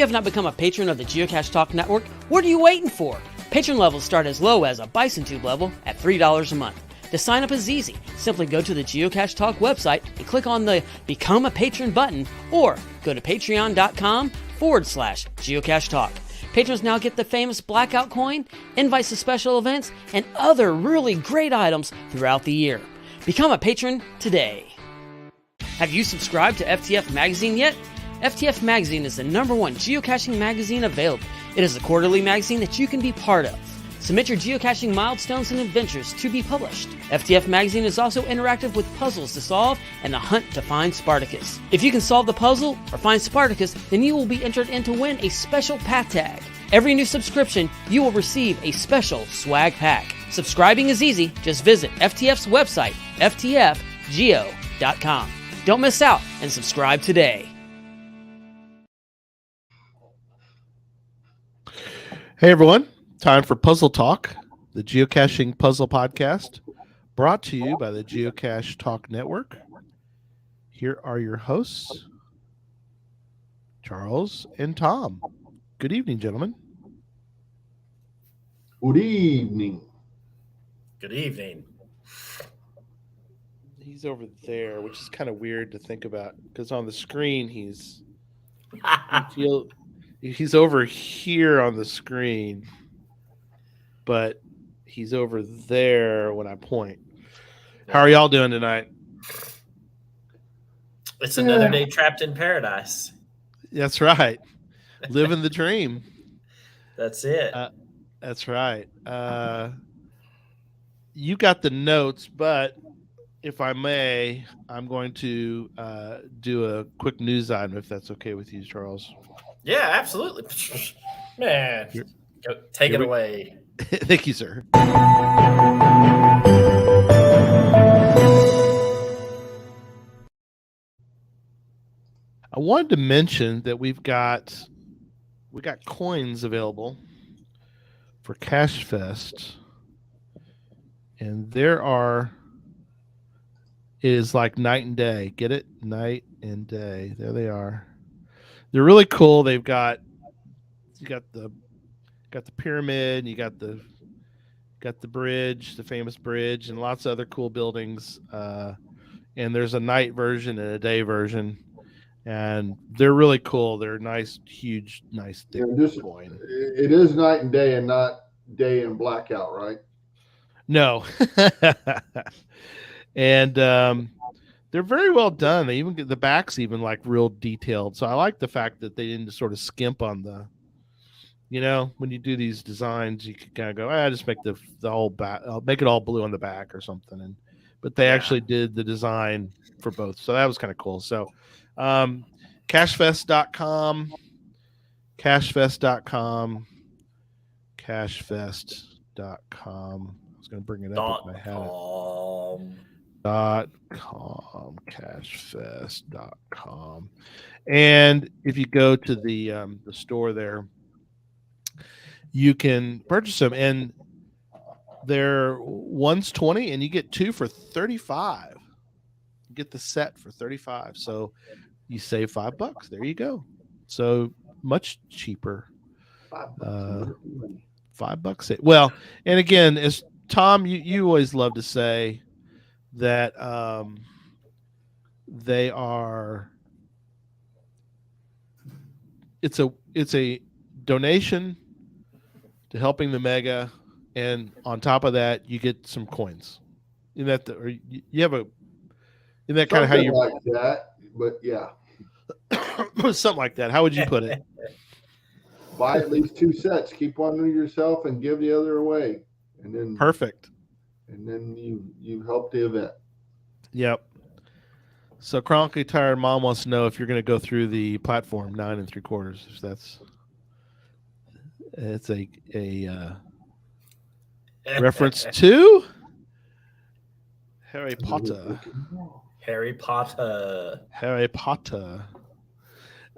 have not become a patron of the Geocache Talk Network, what are you waiting for? Patron levels start as low as a Bison Tube level at $3 a month. To sign up is easy. Simply go to the Geocache Talk website and click on the Become a Patron button, or go to patreon.com/Geocache Talk. Patrons now get the famous Blackout coin, invites to special events, and other really great items throughout the year. Become a patron today. Have you subscribed to FTF Magazine yet? FTF Magazine is the #1 geocaching magazine available. It is a quarterly magazine that you can be part of. Submit your geocaching milestones and adventures to be published. FTF Magazine is also interactive with puzzles to solve and a hunt to find Spartacus. If you can solve the puzzle or find Spartacus, then you will be entered in to win a special pack tag. Every new subscription, you will receive a special swag pack. Subscribing is easy. Just visit FTF's website, ftfgeo.com. Don't miss out and subscribe today. Hey everyone, time for Puzzle Talk, the geocaching puzzle podcast, brought to you by the Geocache Talk Network. Here are your hosts, Charles and Tom. Good evening, gentlemen. Good evening. Good evening. He's over there, which is kind of weird to think about because on the screen he's over here on the screen, but he's over there when I point. How are y'all doing tonight? It's another day trapped in paradise. That's right. Living the dream. That's it. That's right. You got the notes, but if I may, I'm going to do a quick news item, if that's okay with you, Charles. Yeah, absolutely. Man, take it away. Thank you, sir. I wanted to mention that we got coins available for Cache Fest, and it is like night and day. Get it? Night and day. There they are. They're really cool. You got the pyramid, and you got the bridge, the famous bridge, and lots of other cool buildings. And there's a night version and a day version, and they're really cool. They're nice, huge, nice thick coin. It is night and day, and not day and blackout, right? No. And they're very well done. They even get the backs even like real detailed. So I like the fact that they didn't sort of skimp on when you do these designs, you can kind of go, just make the whole back, I'll make it all blue on the back or something. But they actually did the design for both. So that was kind of cool. So cachefest.com, cachefest.com. I was going to bring it up if I had it. cachefest.com. And if you go to the store there, you can purchase them, and they're one's 20 and you get two for 35. You get the set for 35, so you save $5. There you go. So much cheaper. $5. Well, and again, as Tom, you always love to say that they are. It's a donation to helping the mega, and on top of that, you get some coins. Isn't that kind of how you like that? But yeah, something like that. How would you put it? Buy at least 2 sets. Keep one to yourself and give the other away, and then perfect. And then you help the event. Yep. So chronically tired mom wants to know if you're going to go through the platform 9 3/4. It's a reference to Harry Potter. Harry Potter.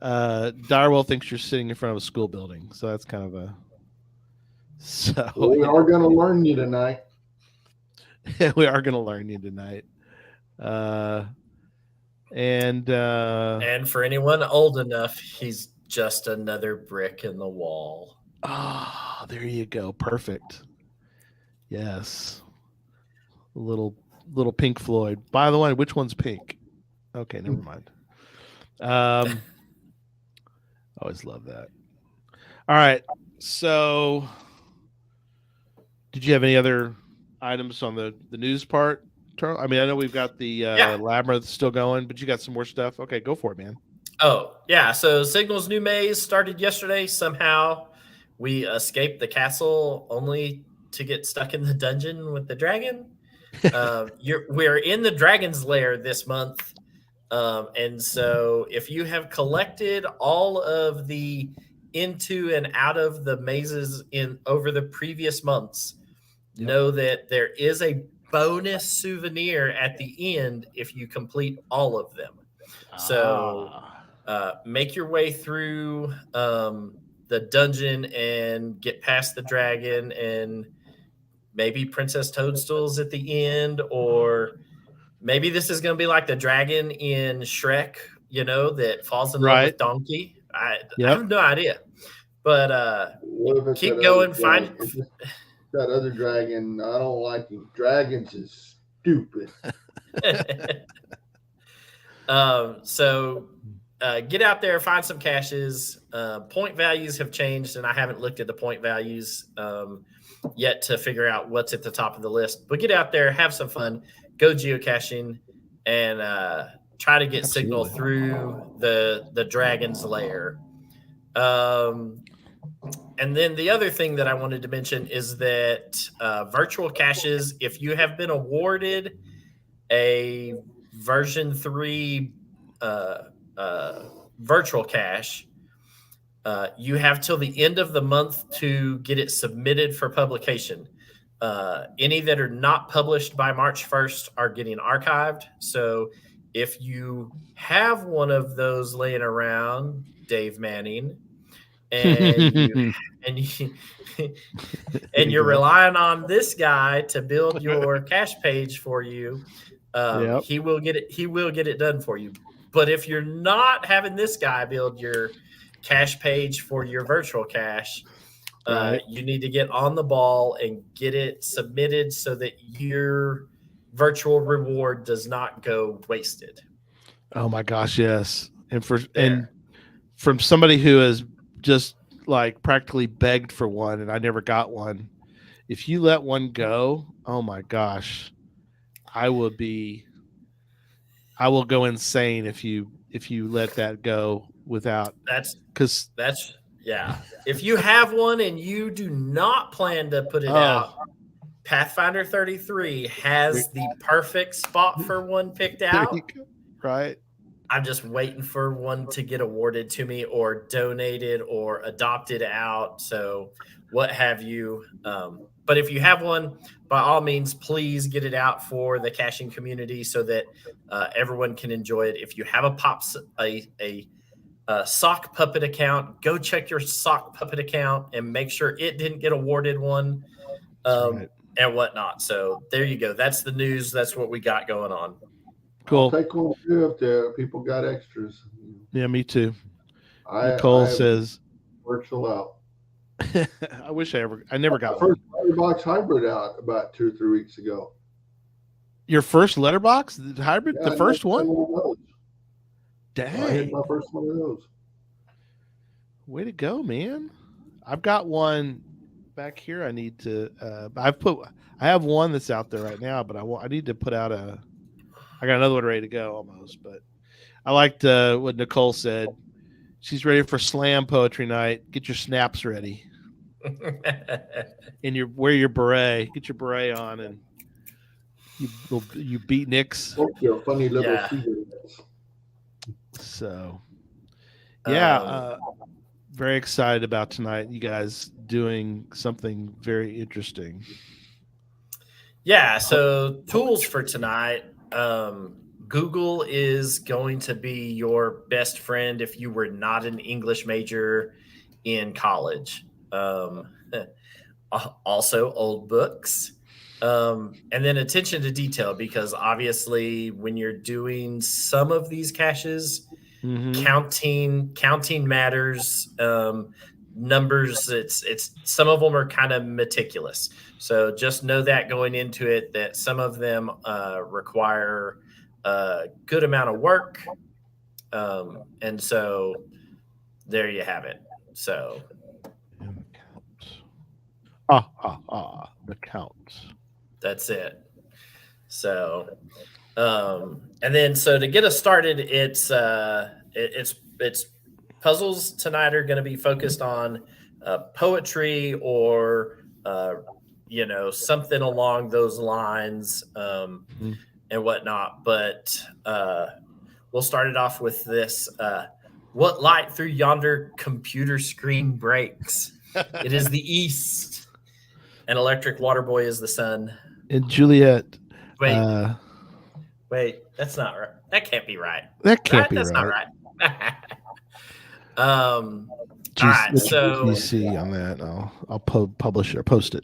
Direwell thinks you're sitting in front of a school building, so that's kind of a. So we are going to learn you tonight. We are going to learn you tonight. And for anyone old enough, he's just another brick in the wall. Ah, there you go. Perfect. Yes. Little Pink Floyd. By the way, which one's pink? Okay, never mind. Always love that. All right. So did you have any other items on the news part? I mean, I know we've got the Labyrinth still going, but you got some more stuff. Okay, go for it, man. Oh, yeah. So Signal's new maze started yesterday. Somehow we escaped the castle only to get stuck in the dungeon with the dragon. We're in the dragon's lair this month. And so if you have collected all of the into and out of the mazes over the previous months, know that there is a bonus souvenir at the end if you complete all of them. So make your way through the dungeon and get past the dragon, and maybe Princess Toadstool's at the end, or maybe this is going to be like the dragon in Shrek, that falls in love with Donkey. I have no idea. But keep going. Find that other dragon. I don't like him. Dragons is stupid. So get out there, find some caches. Point values have changed, and I haven't looked at the point values yet to figure out what's at the top of the list. But get out there, have some fun, go geocaching, and try to get Signal through the dragon's lair. And then the other thing that I wanted to mention is that virtual caches, if you have been awarded a version 3 virtual cache, you have till the end of the month to get it submitted for publication. Any that are not published by March 1st are getting archived. So if you have one of those laying around, Dave Manning, and you're relying on this guy to build your cache page for you, he will get it done for you. But if you're not having this guy build your cache page for your virtual cache, you need to get on the ball and get it submitted so that your virtual reward does not go wasted. Oh my gosh, yes. And from somebody who has just like practically begged for one and I never got one, if you let one go, oh my gosh, I will go insane if you let that go without. If you have one and you do not plan to put it out, Pathfinder 33 has the perfect spot for one picked out. Right. I'm just waiting for one to get awarded to me or donated or adopted out. So what have you. But if you have one, by all means, please get it out for the caching community so that everyone can enjoy it. If you have a sock puppet account, go check your sock puppet account and make sure it didn't get awarded one and whatnot. So there you go. That's the news. That's what we got going on. Cool. I'll take one too if the people got extras. Yeah, me too. Nicole says virtual out. I wish I never got first letterbox hybrid out about 2 or 3 weeks ago. Your first letterbox hybrid, the first one? Dang. I hit my first one of those. Way to go, man. I've got one back here. I need to I have one that's out there right now, but I need to put out I got another one ready to go almost, but I liked what Nicole said. She's ready for slam poetry night. Get your snaps ready. And wear your beret. Get your beret on, and you beat Nicks. You're a funny little secret. So, very excited about tonight. You guys doing something very interesting. Yeah. So tools for tonight. Google is going to be your best friend if you were not an English major in college. Also old books, and then attention to detail, because obviously when you're doing some of these caches, Counting matters. Numbers, it's some of them are kind of meticulous. So just know that going into it, that some of them require a good amount of work. And so there you have it. So the counts. that's it. So and then so to get us started, it's puzzles tonight are going to be focused on poetry or something along those lines and whatnot. But we'll start it off with this. What light through yonder computer screen breaks? It is the east. An electric water boy is the sun. And Juliet. Wait, that's not right. That can't be right. That can't be that's right. Not right. All right, so GC on that. I'll publish it or post it.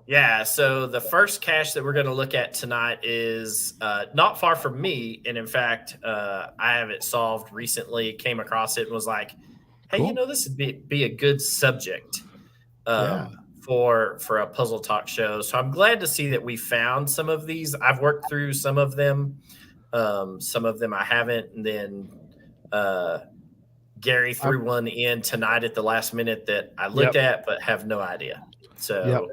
Yeah, so the first cache that we're going to look at tonight is not far from me, and in fact, I have it solved recently. Came across it and was like, "Hey, Cool. this would be a good subject for a puzzle talk show." So I'm glad to see that we found some of these. I've worked through some of them. Some of them I haven't, and then Gary threw one in tonight at the last minute that I looked at but have no idea. So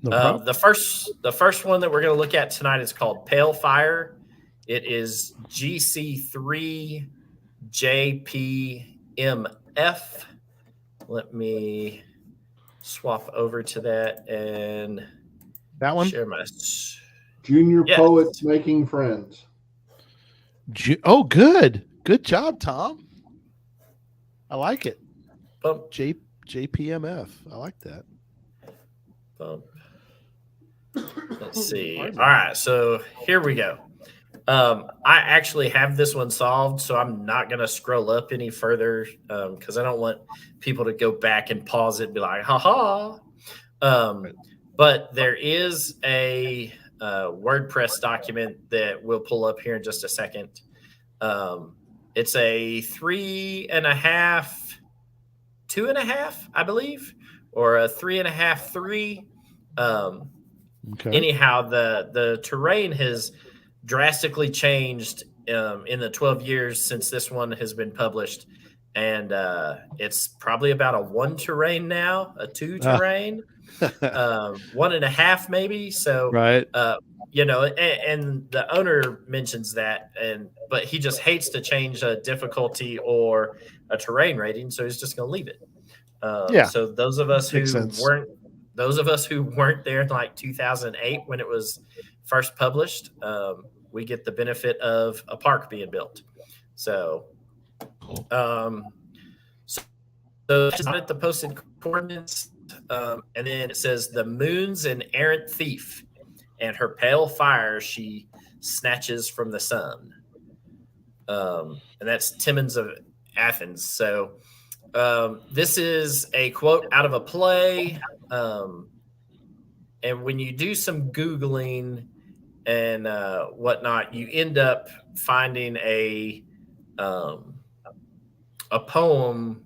the first one that we're going to look at tonight is called Pale Fire. It is GC3JPMF. Let me swap over to that and that one. Share my Junior Poets Making Friends. Oh, good job, Tom. I like it. Bump. JPMF. I like that. Bump. Let's see. All right, so here we go. I actually have this one solved, so I'm not going to scroll up any further because I don't want people to go back and pause it and be like, ha. But there is a WordPress document that we'll pull up here in just a second. It's a 3.5, 2.5, I believe, or a 3.5, 3. Okay. Anyhow, the terrain has drastically changed in the 12 years since this one has been published, and it's probably about a 1 terrain now, a 2 terrain, 1.5 maybe. So right. And the owner mentions that, but he just hates to change a difficulty or a terrain rating, so he's just going to leave it. So those of us who weren't there in like 2008 when it was first published, we get the benefit of a park being built. So, so that's at the posted coordinates, and then it says the moon's an errant thief, and her pale fire she snatches from the sun. And that's Timmons of Athens. So this is a quote out of a play. And when you do some Googling and whatnot, you end up finding a poem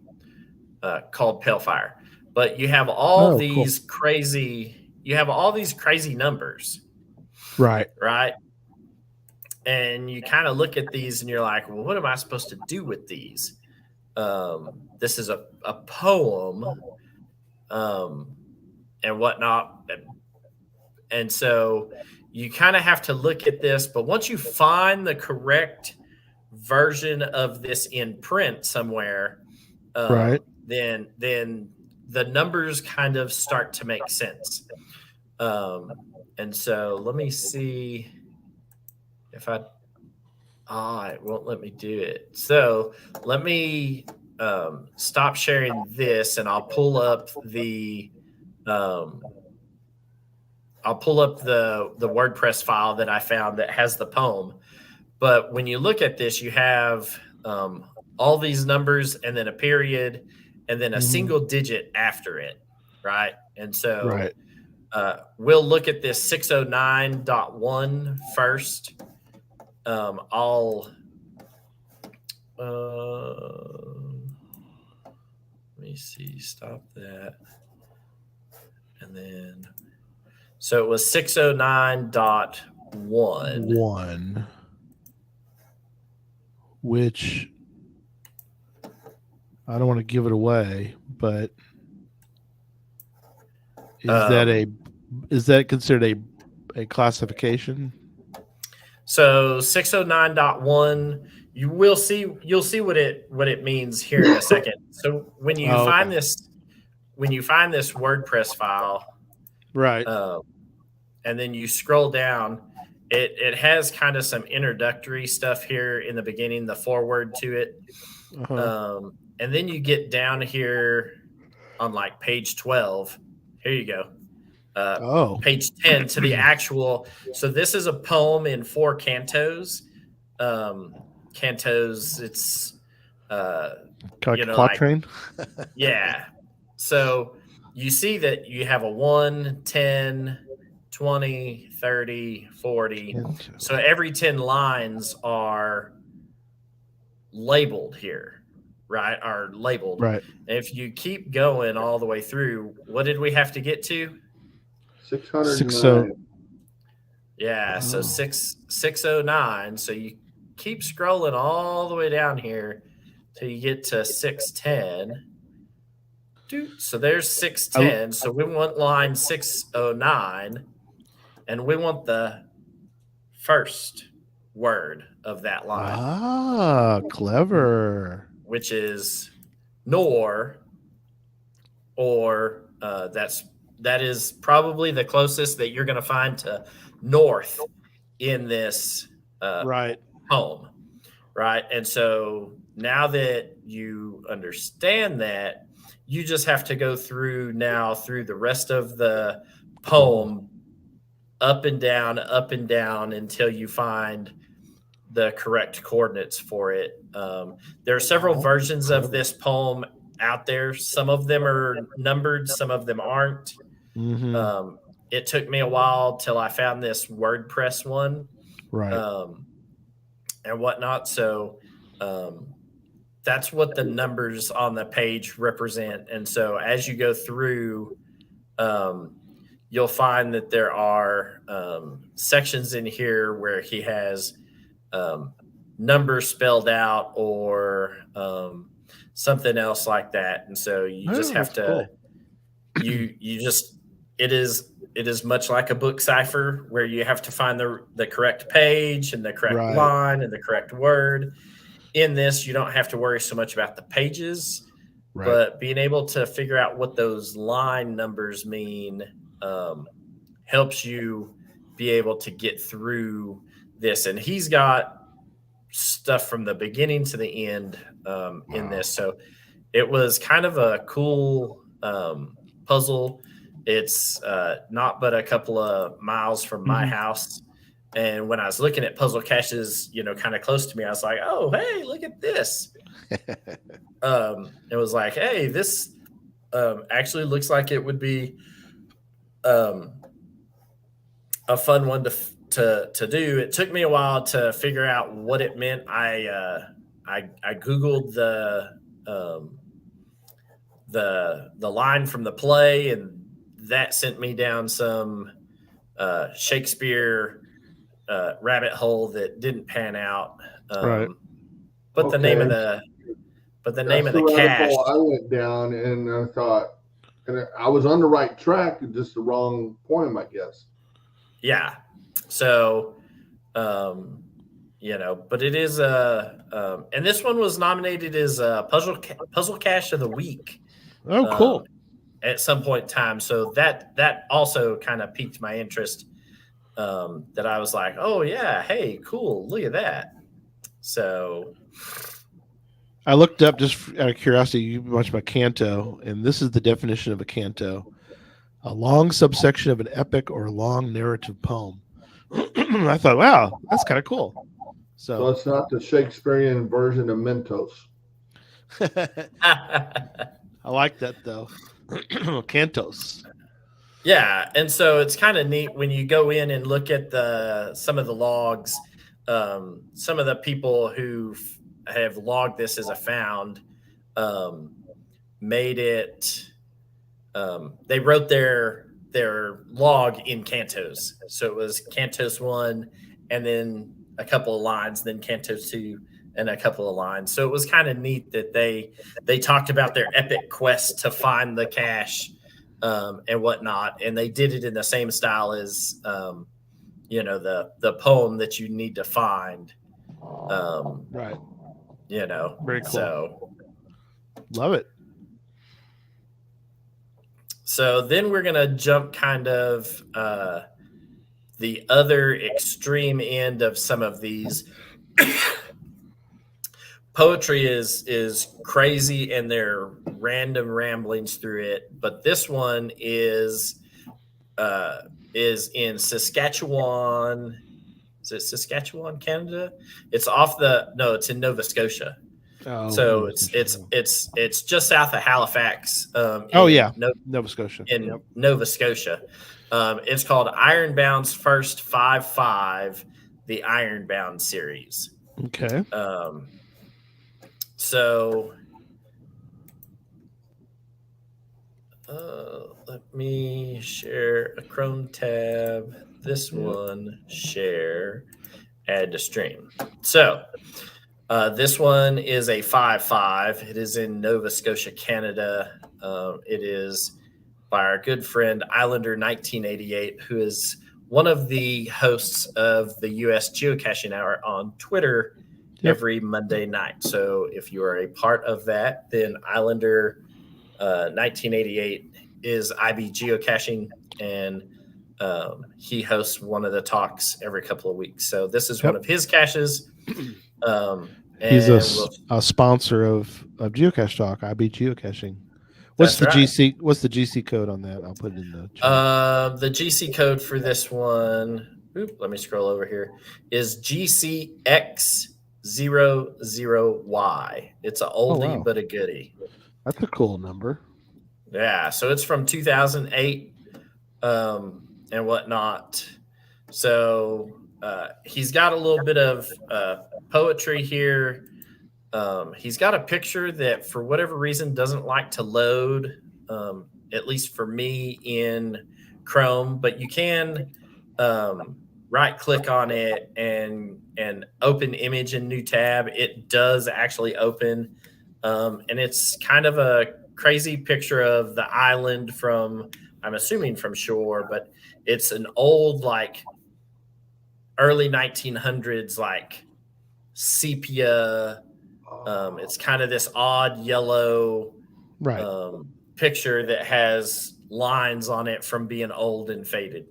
called Pale Fire. But you have all these crazy numbers. Right. And you kind of look at these and you're like, well, what am I supposed to do with these? This is a poem and whatnot. And so you kind of have to look at this. But once you find the correct version of this in print somewhere, then the numbers kind of start to make sense. And so let me see if it won't let me do it. So let me stop sharing this, and I'll pull up the WordPress file that I found that has the poem. But when you look at this, you have all these numbers and then a period and then a single digit after it, right? And so we'll look at this 609.1 first. let me see. Stop that. And then, so it was 609.1. 1, which I don't want to give it away, but is that considered a classification? So 609.1, you'll see what it means here in a second. So when you find this WordPress file, right, and then you scroll down, it has kind of some introductory stuff here in the beginning, the foreword to it. And then you get down here on like page 12. Here you go. Page 10 to the actual. So this is a poem in 4 cantos. Cantos, it's quatrain. Yeah. So you see that you have a 1, 10, 20, 30, 40. So every 10 lines are labeled here, right? Are labeled. Right. And if you keep going all the way through, what did we have to get to? 609. Yeah, so 609. So you keep scrolling all the way down here till you get to 610. So there's 610. So we want line 609, and we want the first word of that line. Ah, clever. Which is nor, or that is probably the closest that you're going to find to north in this right poem, right? And so now that you understand that, you just have to go through the rest of the poem up and down until you find the correct coordinates for it. There are several versions of this poem out there. Some of them are numbered, some of them aren't. It took me a while till I found this WordPress one, right, and whatnot. So that's what the numbers on the page represent. And so as you go through, you'll find that there are sections in here where he has numbers spelled out or something else like that. And so you just have to, it is much like a book cipher where you have to find the correct page and the correct line and the correct word. In this, you don't have to worry so much about the pages, but being able to figure out what those line numbers mean helps you be able to get through this. And he's got stuff from the beginning to the end in this. So it was kind of a cool puzzle. It's not but a couple of miles from my house. And when I was looking at puzzle caches, kind of close to me, I was like, oh, hey, look at this. It was like, hey, this actually looks like it would be a fun one to do. It took me a while to figure out what it meant. I Googled the line from the play, and that sent me down some Shakespeare rabbit hole that didn't pan out. But the name of the cache I went down and I thought, and I was on the right track, just the wrong poem, I guess. Yeah. So, but it is and this one was nominated as a puzzle cache of the week. Oh, cool. At some point in time. So that also kind of piqued my interest. That I was like, oh yeah, hey, cool, look at that. So I looked up just out of curiosity, you mentioned about canto, and this is the definition of a canto: a long subsection of an epic or long narrative poem. I thought, wow, that's kind of cool. So it's not the Shakespearean version of Mentos. I like that though. Cantos. Yeah, and so it's kind of neat when you go in and look at some of the logs. Some of the people who have logged this as a found, made it. They wrote their log in Cantos, so it was Cantos 1, and then a couple of lines, then Cantos 2, and a couple of lines. So it was kind of neat that they talked about their epic quest to find the cache and whatnot, and they did it in the same style as the poem that you need to find. Right. Very cool. So Love it. So then we're gonna jump kind of the other extreme end of some of these. Poetry is crazy and they're random ramblings through it, but this one is in Saskatchewan. Is it Saskatchewan, Canada? It's it's in Nova Scotia. Oh, So it's just south of Halifax. Nova Scotia. In Nova Scotia. It's called Ironbound's First 5-5, the Ironbound series. Okay. So let me share a Chrome tab. This one, share, add to stream. So this one is a 5-5. It is in Nova Scotia, Canada. It is by our good friend Islander 1988, who is one of the hosts of the U.S. Geocaching Hour on Twitter every Monday night. So if you are a part of that, then Islander 1988 is IB Geocaching, and he hosts one of the talks every couple of weeks. So this is one of his caches. He's a sponsor of Geocache Talk, IB Geocaching. What's the GC? What's the GC code on that? I'll put it in the chat. The GC code for this one. Let me scroll over here. Is GCX00Y. It's an oldie but a goodie. That's a cool number. Yeah, so it's from 2008 and whatnot. So he's got a little bit of poetry here. He's got a picture that, for whatever reason, doesn't like to load, at least for me, in Chrome. But you can right-click on it and open image in new tab. It does actually open, and it's kind of a crazy picture of the island from, I'm assuming, from shore, but it's an old, like, early 1900s, like, sepia. It's kind of this odd yellow picture that has lines on it from being old and faded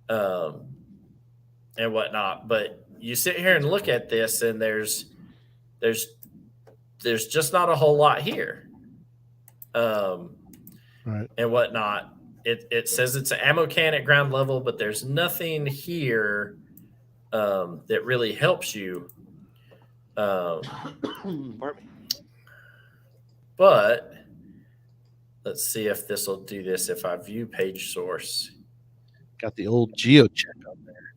and whatnot. But you sit here and look at this, and there's just not a whole lot here and whatnot. It says it's an ammo can at ground level, but there's nothing here that really helps you. But let's see if this will do this. If I view page source, got the old GeoCheck on there.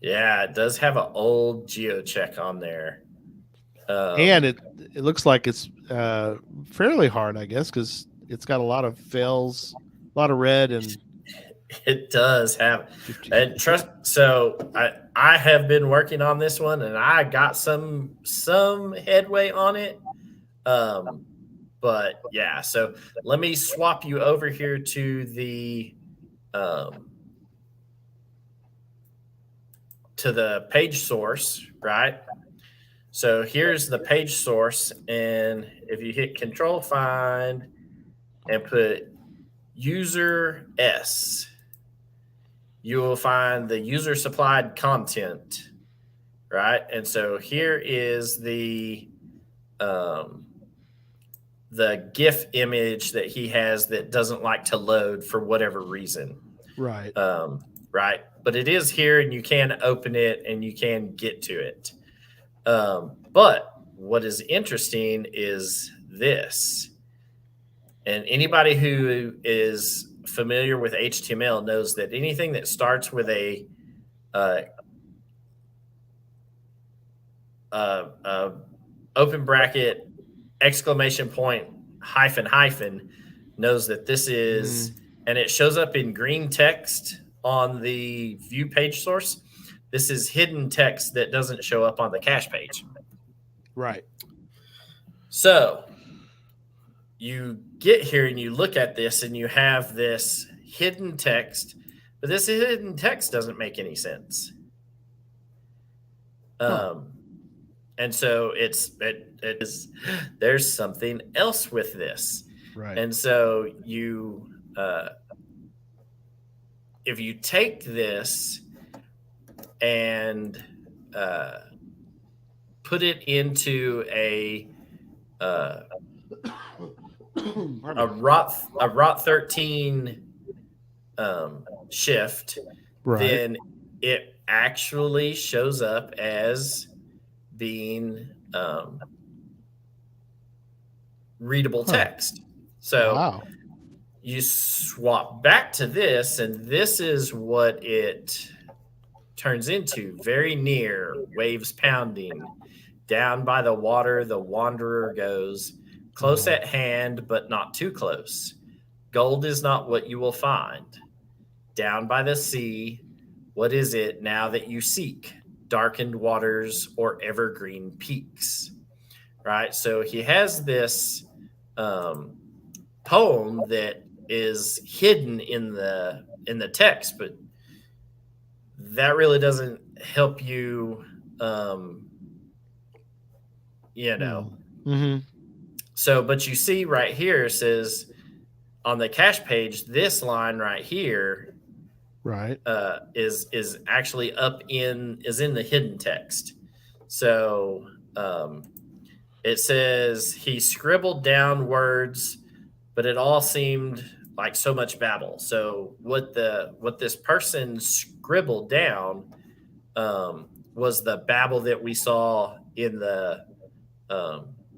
Yeah, it does have an old GeoCheck on there, and it looks like it's fairly hard, I guess, because it's got a lot of fails, a lot of red, and it does have. And trust. So I have been working on this one, and I got some headway on it. But yeah, so let me swap you over here to the page source, right? So here's the page source, and if you hit Control Find and put user S, you will find the user supplied content, right? And so here is the GIF image that he has that doesn't like to load for whatever reason. Right. Right. But it is here, and you can open it and you can get to it. But what is interesting is this. And anybody who is familiar with HTML knows that anything that starts with a open bracket, exclamation point, hyphen, hyphen, knows that this is, and it shows up in green text on the view page source. This is hidden text that doesn't show up on the cache page. Right. So you get here and you look at this and you have this hidden text, but this hidden text doesn't make any sense. And so there's something else with this. Right. And so you, if you take this and put it into a ROT 13 shift, Right. then it actually shows up as being readable text. So Wow. you swap back to this, and this is what it turns into. Very near, waves pounding. Down by the water, the wanderer goes. Close at hand, but not too close. Gold is not what you will find. Down by the sea, what is it now that you seek? Darkened waters or evergreen peaks. Right? So he has this poem that is hidden in the text, but that really doesn't help you, Mm-hmm. So, but you see right here, it says on the cache page, this line right here Right. is actually is in the hidden text. So it says he scribbled down words, but it all seemed like so much babble. So what this person scribbled down was the babble that we saw in the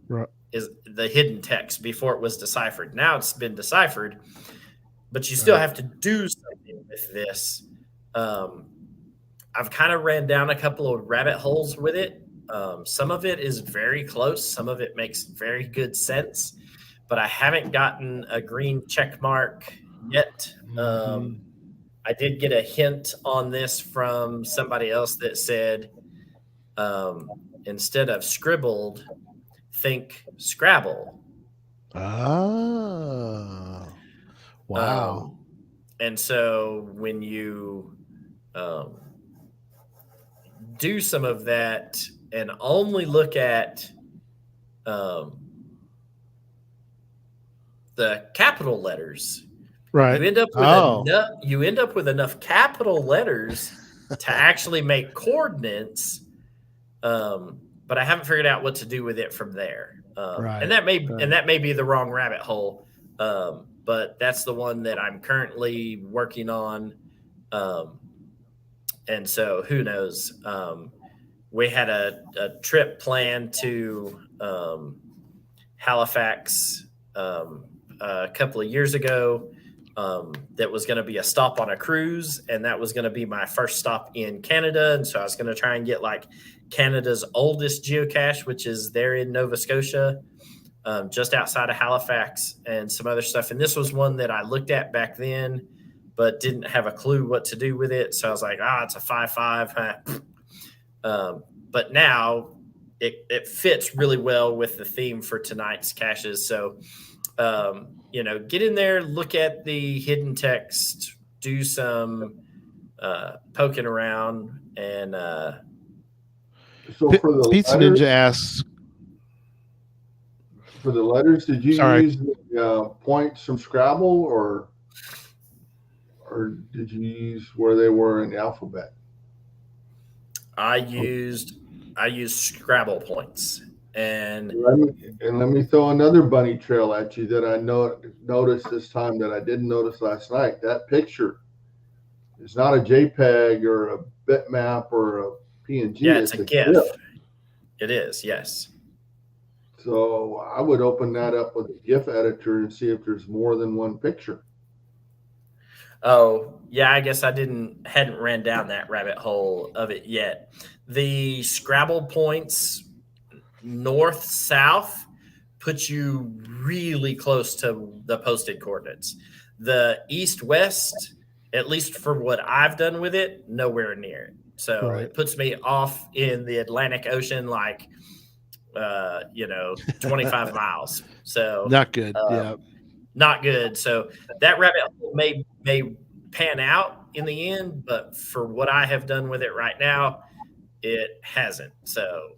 Right. is the hidden text before it was deciphered. Now it's been deciphered, but you still have to do something with this. I've kind of ran down a couple of rabbit holes with it. Some of it is very close. Some of it makes very good sense, but I haven't gotten a green check mark yet. I did get a hint on this from somebody else that said, instead of scribbled, think Scrabble. Ah. Wow. And so when you do some of that and only look at the capital letters, Right. you end up with enough capital letters to actually make coordinates. But I haven't figured out what to do with it from there. Right. And that may be the wrong rabbit hole. But that's the one that I'm currently working on. And so who knows? We had a trip planned to Halifax a couple of years ago. That was going to be a stop on a cruise, and that was going to be my first stop in Canada. And so I was going to try and get like Canada's oldest geocache, which is there in Nova Scotia, just outside of Halifax, and some other stuff. And this was one that I looked at back then, but didn't have a clue what to do with it. So I was like, it's a 5.5. But now it fits really well with the theme for tonight's caches. So, get in there, look at the hidden text, do some poking around, and So for the Pizza letters, Ninja asks, for the letters, did you Sorry. use the points from Scrabble, or did you use where they were in the alphabet? I used Scrabble points. And Let me throw another bunny trail at you that I noticed this time that I didn't notice last night. That picture is not a JPEG or a bitmap or a PNG. yeah, it's a GIF. It is, yes. So I would open that up with a GIF editor and see if there's more than one picture. Oh, yeah, I guess I hadn't ran down that rabbit hole of it yet. The Scrabble points, north-south puts you really close to the posted coordinates. The east-west, at least for what I've done with it, nowhere near it. So Right. it puts me off in the Atlantic Ocean, like, 25 miles. So Not good. Yeah. not good. So that rabbit hole may pan out in the end, but for what I have done with it right now, it hasn't. So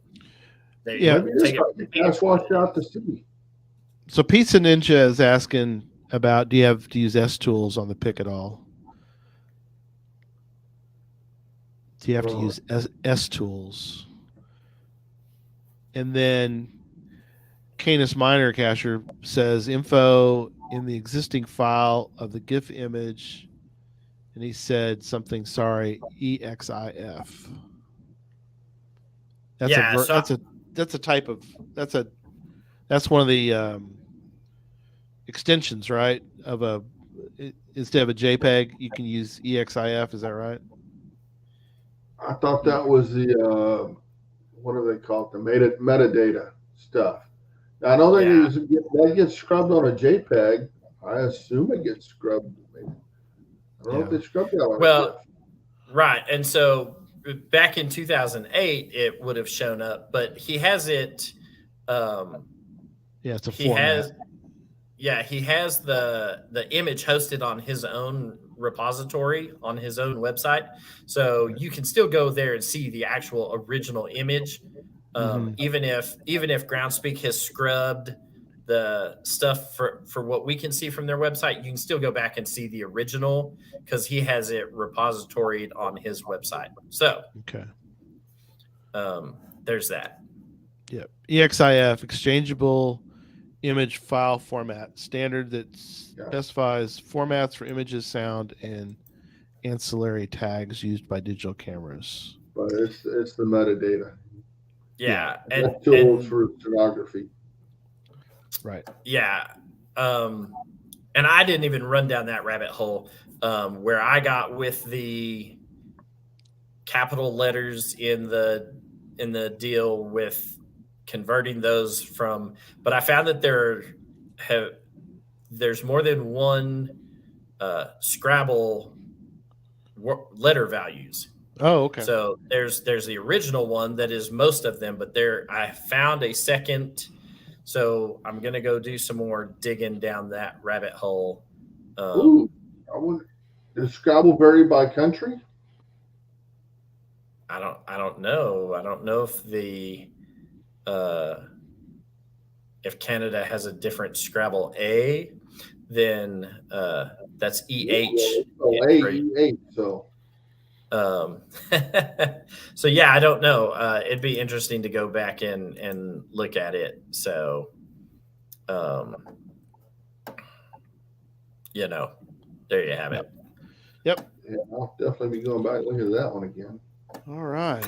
there you Yeah. go. Maybe this might be gas washed out to sea. So Pizza Ninja is asking about, do you have to use S tools on the pick at all? Do you have to use S tools? And then Canis Minor Cacher says info in the existing file of the GIF image, and he said something. Sorry, EXIF. That's Yeah, that's a type of that's one of the extensions, right? Instead of a JPEG, you can use EXIF. Is that right? I thought that was the what do they call it? The metadata stuff. Now, I know that gets scrubbed on a JPEG. I assume it gets scrubbed. Maybe. I don't know if they scrubbed that on. Well, right. And so back in 2008, it would have shown up, but he has it. It's a format. He has the image hosted on his own repository on his own website, so you can still go there and see the actual original image, even if Groundspeak has scrubbed the stuff for what we can see from their website. You can still go back and see the original because he has it repositoried on his website. So okay, there's that. Yeah, EXIF, exchangeable image file format standard that specifies formats for images, sound, and ancillary tags used by digital cameras. But it's the metadata. Yeah, and tools for stenography. Right. Yeah, and I didn't even run down that rabbit hole where I got with the capital letters in the deal with converting those from, but I found that there's more than one Scrabble letter values. Oh, okay. So there's the original one that is most of them, but I found a second. So I'm gonna go do some more digging down that rabbit hole. Does Scrabble vary by country? I don't know. I don't know if Canada has a different Scrabble A, then that's EH. So so yeah, I don't know. It'd be interesting to go back and look at it. So, there you have it. Yep. Yeah, I'll definitely be going back and looking at that one again. All right.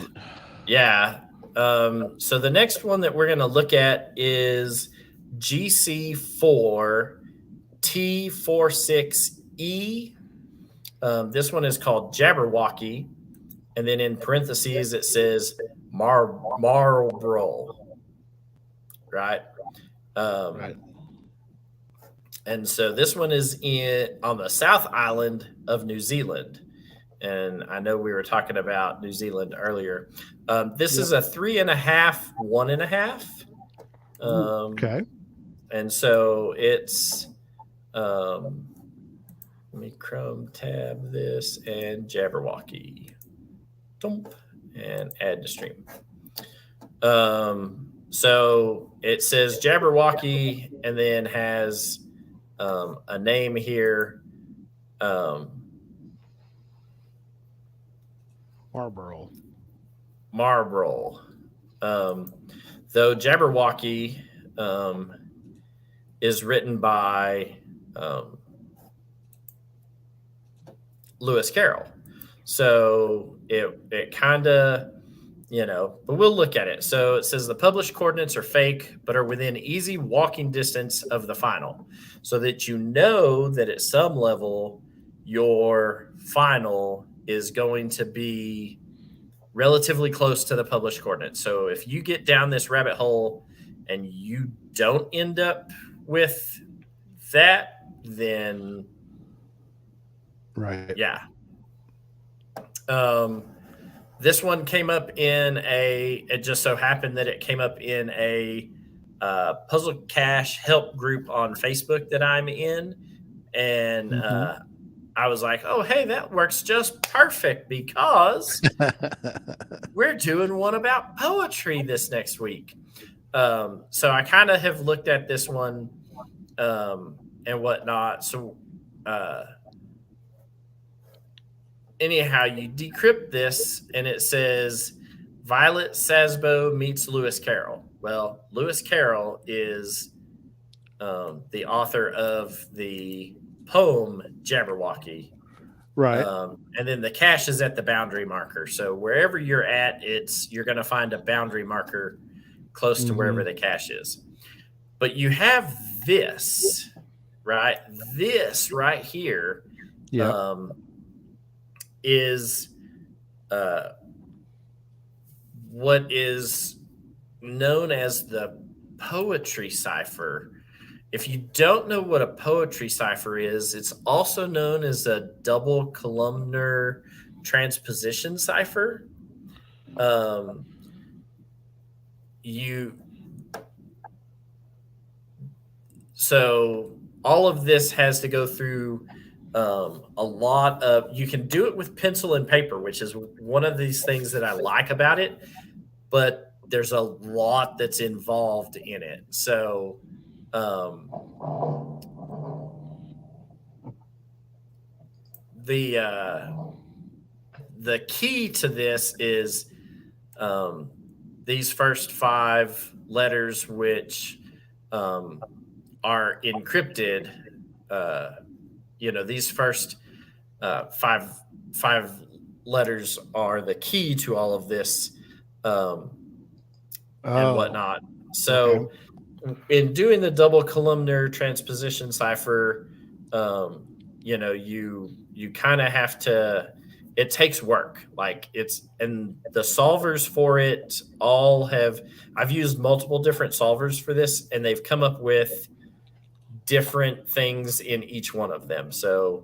Yeah. So the next one that we're going to look at is GC4 T46E. This one is called Jabberwocky, and then in parentheses it says Marlborough, right? Right. And so this one is on the South Island of New Zealand, and I know we were talking about New Zealand earlier. This is a 3.5, 1.5. Okay. And so it's let me Chrome tab this and Jabberwocky. Dump and add to stream. So it says Jabberwocky and then has a name here. Marlborough. Though Jabberwocky is written by Lewis Carroll. So it kind of, but we'll look at it. So it says the published coordinates are fake, but are within easy walking distance of the final, so that you know that at some level your final is going to be relatively close to the published coordinates. So if you get down this rabbit hole and you don't end up with that, then Right. yeah. This one came up in it just so happened that it came up in a Puzzle Cache help group on Facebook that I'm in. And I was like, oh, hey, that works just perfect because we're doing one about poetry this next week. So I kind of have looked at this one and whatnot. So anyhow, you decrypt this and it says Violet Sasbo meets Lewis Carroll. Well, Lewis Carroll is the author of the poem Jabberwocky. Right. And then the cache is at the boundary marker. So wherever you're at, you're going to find a boundary marker close to wherever the cache is. But you have this, right? This right here is what is known as the poetry cipher. If you don't know what a poetry cipher is, it's also known as a double columnar transposition cipher. So all of this has to go through a lot of, you can do it with pencil and paper, which is one of these things that I like about it, but there's a lot that's involved in it. So the key to this is these first 5 letters, which are encrypted. These first five letters are the key to all of this and whatnot. So in doing the double columnar transposition cipher, you kind of have to, it takes work. And the solvers for it I've used multiple different solvers for this, and they've come up with different things in each one of them. So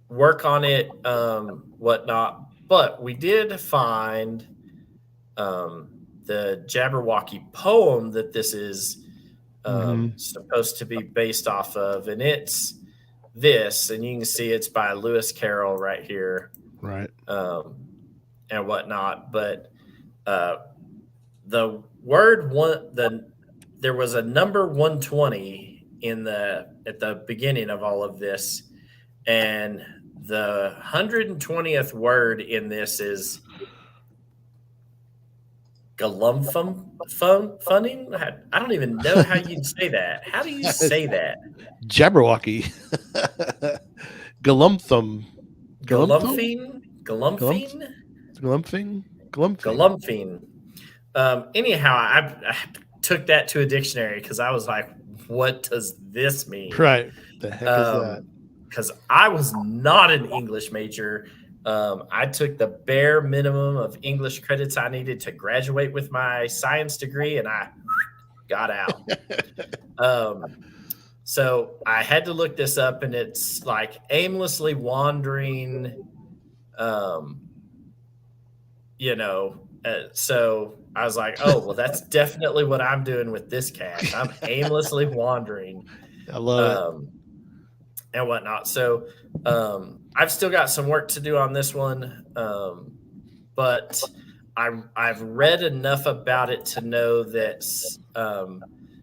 work on it, whatnot. But we did find the Jabberwocky poem that this is supposed to be based off of, and it's this, and you can see it's by Lewis Carroll right here, right, and whatnot. But the word there was a number 120 at the beginning of all of this, and the 120th word in this is galumphing. I don't even know how you'd say that. How do you say that? Jabberwocky. Galumphing. Anyhow, I took that to a dictionary because I was like, what does this mean? Right. The heck is that? Because I was not an English major. I took the bare minimum of English credits I needed to graduate with my science degree, and I got out. So I had to look this up, and it's like aimlessly wandering, so I was like, oh, well, that's definitely what I'm doing with this cache. I'm aimlessly wandering. I love it. And whatnot. So I've still got some work to do on this one, but I've read enough about it to know that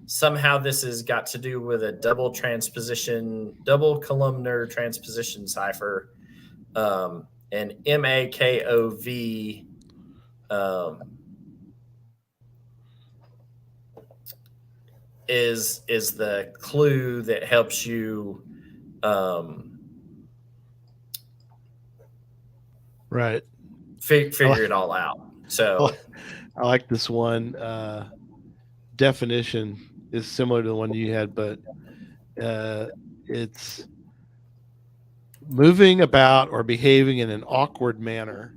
somehow this has got to do with a double columnar transposition cipher, and MAKOV. Is the clue that helps you right figure it all out. So I like this one. Definition is similar to the one you had, but it's Moving about or behaving in an awkward manner.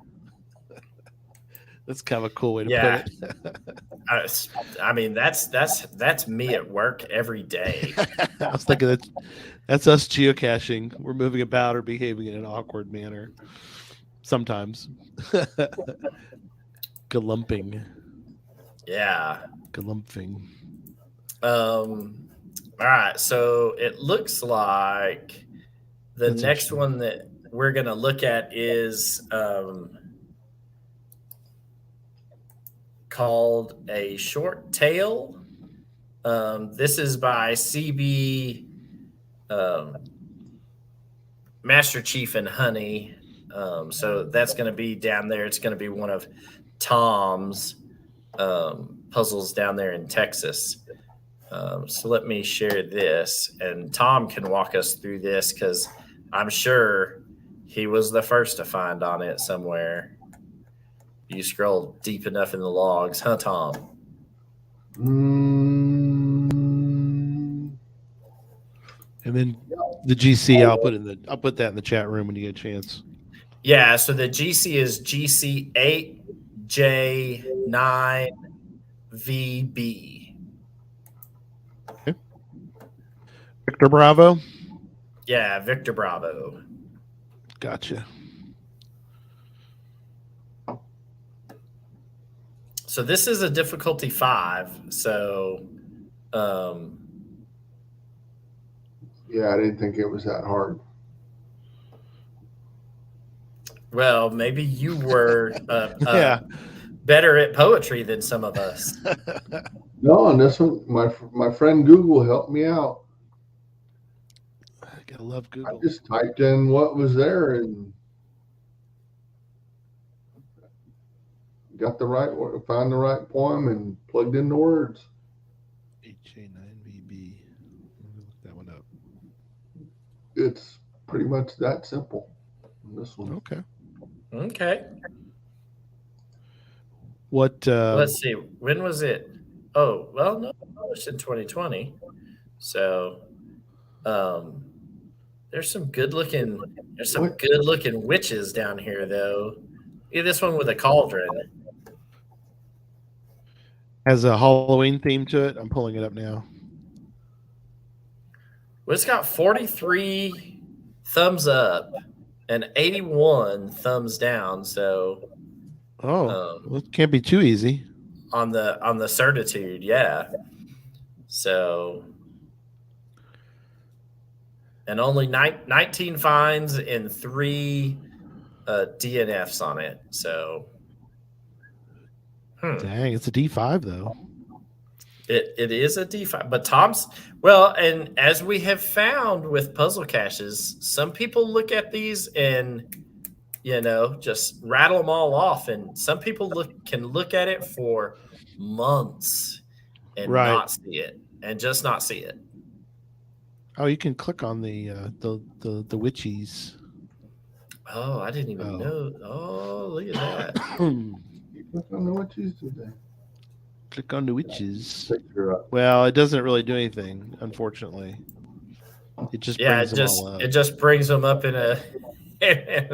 That's kind of a cool way to Yeah. put it. I mean, that's me at work every day. I was thinking that's us geocaching. We're moving about or behaving in an awkward manner. Sometimes. Galumping. Yeah. Galumping. All right. So it looks like the That's next interesting. one that we're going to look at is called a short tail. This is by CB Master Chief and Honey. So that's going to be down there. It's going to be one of Tom's puzzles down there in Texas. So let me share this, and Tom can walk us through this because I'm sure he was the first to find on it somewhere. You scroll deep enough in the logs, huh, Tom? And then the GC, I'll put that in the chat room when you get a chance. Yeah, so the GC is GC8J9VB. Okay. Victor Bravo. Yeah, Victor Bravo. Gotcha. So this is a difficulty 5. So, Yeah, I didn't think it was that hard. well, maybe you were Yeah. better at poetry than some of us. No, on this one, my friend Google helped me out. I gotta love I Google. just typed in what was there and got the right word, found the right poem and plugged in the words. HA9VB. Let me look that one up. It's pretty much that simple. This one. Okay. Okay. What? Let's see. When was it? Oh, well, no, published in 2020. So, there's some good looking witches down here, though. Yeah, this one with a cauldron. Has a Halloween theme to it. I'm pulling it up now. Well, it's got 43 thumbs up and 81 thumbs down. So, well, it can't be too easy. on the certitude, yeah. So, and only 19 finds and 3 DNFs on it. So, Dang, it's a D5 though. It is a D5, but Tom's and as we have found with puzzle caches, some people look at these and just rattle them all off, and some people can look at it for months and not see it, and just not see it. Oh, you can click on the witchies. Oh, I didn't even know. Oh, look at that. Click on the witches today. Click on the witches. Picture up. Well, it doesn't really do anything, unfortunately. It just brings them all up. It just brings them up in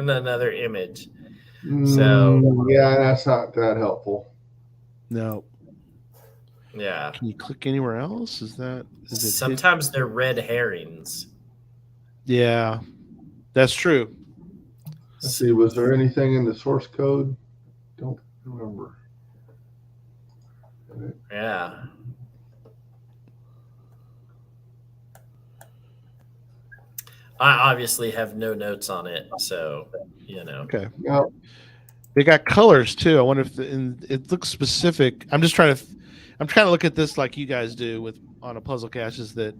another image. So yeah, that's not that helpful. No. Yeah. Can you click anywhere else? Is it sometimes they're red herrings? Yeah, that's true. Let's see, was there anything in the source code? Don't remember. Yeah. I obviously have no notes on it, so Okay. Yeah. They got colors too. I wonder if it looks specific. I'm trying to look at this like you guys do on a puzzle cache. Is that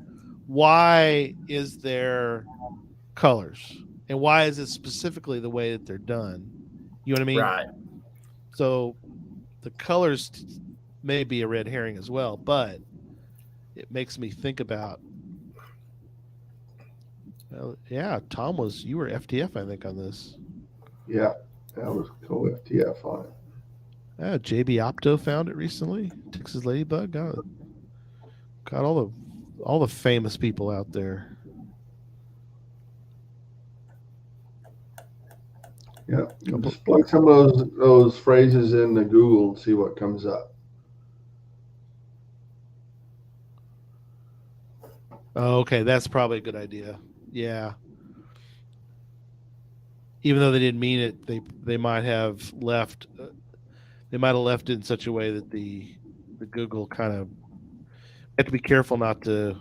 why is there colors and why is it specifically the way that they're done? You know what I mean? Right. So the colors may be a red herring as well, but it makes me think about. Well, yeah, Tom you were FTF, I think, on this. Yeah, that was co-FTF on it. Yeah, JB Opto found it recently. Texas Ladybug got all the famous people out there. Yeah. Just plug some of those phrases into Google and see what comes up. Oh, okay, that's probably a good idea. Yeah. Even though they didn't mean it, they might have left. They might have left it in such a way that the Google kind of have to be careful not to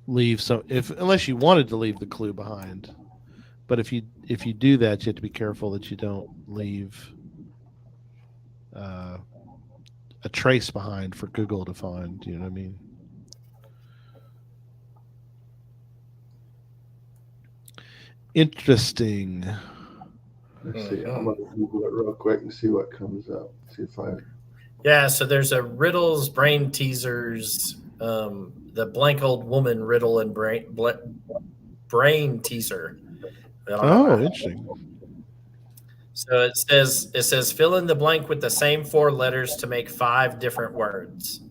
leave some unless you wanted to leave the clue behind. But if you do that, you have to be careful that you don't leave a trace behind for Google to find. You know what I mean? Interesting. Let's see. I'm going to Google it real quick and see what comes up. See if I. Yeah, so there's a riddles, brain teasers, the blank old woman riddle and brain teaser. Oh, interesting. So it says fill in the blank with the same 4 letters to make 5 different words.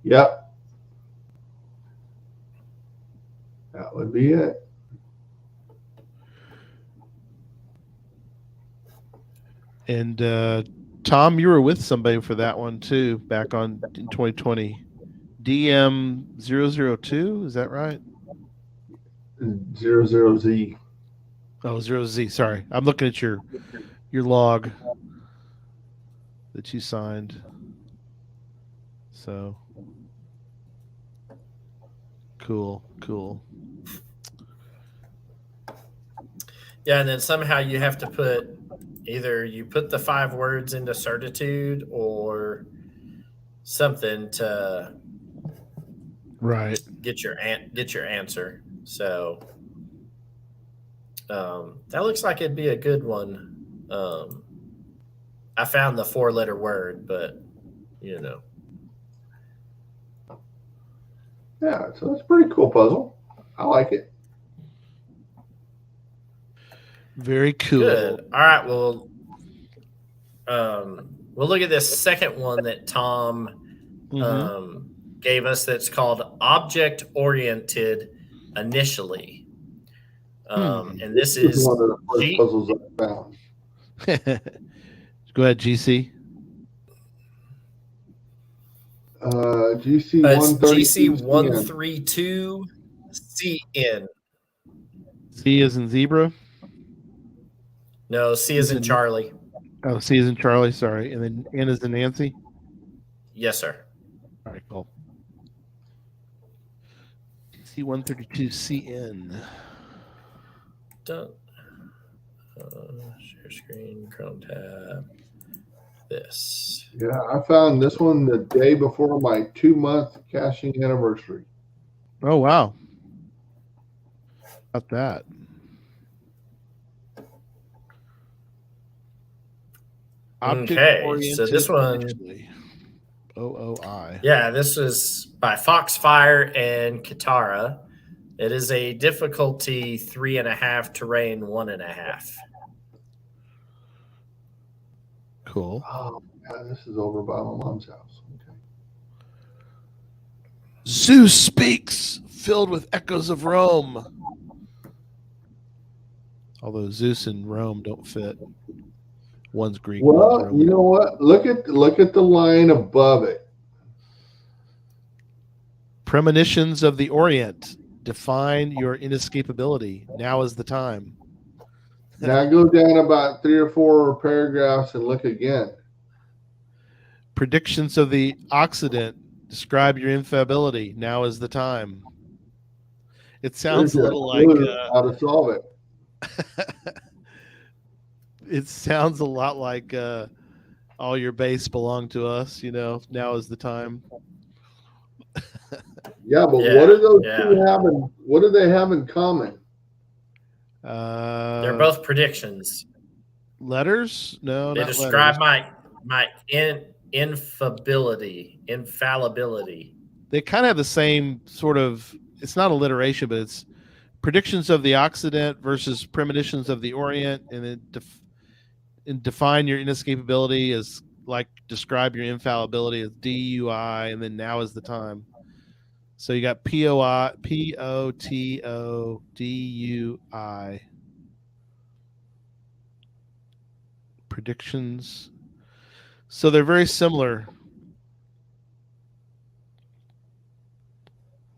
Yep. That would be it. And Tom, you were with somebody for that one too, back in 2020. DM002, is that right? 00Z. Oh, 0Z. Sorry, I'm looking at your log that you signed. So cool. Yeah, and then somehow you have to put either you put the 5 words into certitude or something to right get your answer. So that looks like it'd be a good one. I found the 4-letter word, but you know. Yeah, so it's a pretty cool puzzle. I like it. Very cool. Good. All right. Well, we'll look at this second one that Tom gave us. That's called Object Oriented Initially, and this is one of the first puzzles I found. Go ahead, GC. GC 132 CN. C as in zebra. No, C as in Charlie. Oh, C as in Charlie. Sorry, and then N as in Nancy. Yes, sir. All right, cool. C132 CN. Done. Share screen, Chrome tab. This. Yeah, I found this one the day before my 2-month caching anniversary. Oh, wow. About that. Okay, so this one. OOI. Yeah, this is by Foxfire and Katara. It is a difficulty 3.5, terrain 1.5. Cool. Oh, yeah, this is over by my mom's house. Okay. Zeus speaks, filled with echoes of Rome. Although Zeus and Rome don't fit. One's Greek. Well, you know what? Look at the line above it. Premonitions of the Orient. Define your inescapability. Now is the time. Now go down about 3 or 4 paragraphs and look again. Predictions of the Occident. Describe your infallibility. Now is the time. It sounds a little like how to solve it. It sounds a lot like all your base belong to us. You know, now is the time. Yeah, but what do those two have? What do they have in common? They're both predictions. Letters? No, they not describe letters. my infallibility. They kind of have the same sort of. It's not alliteration, but it's predictions of the Occident versus premonitions of the Orient, and then define your inescapability as like describe your infallibility as DUI, and then now is the time. So you got POTODUI predictions. So they're very similar.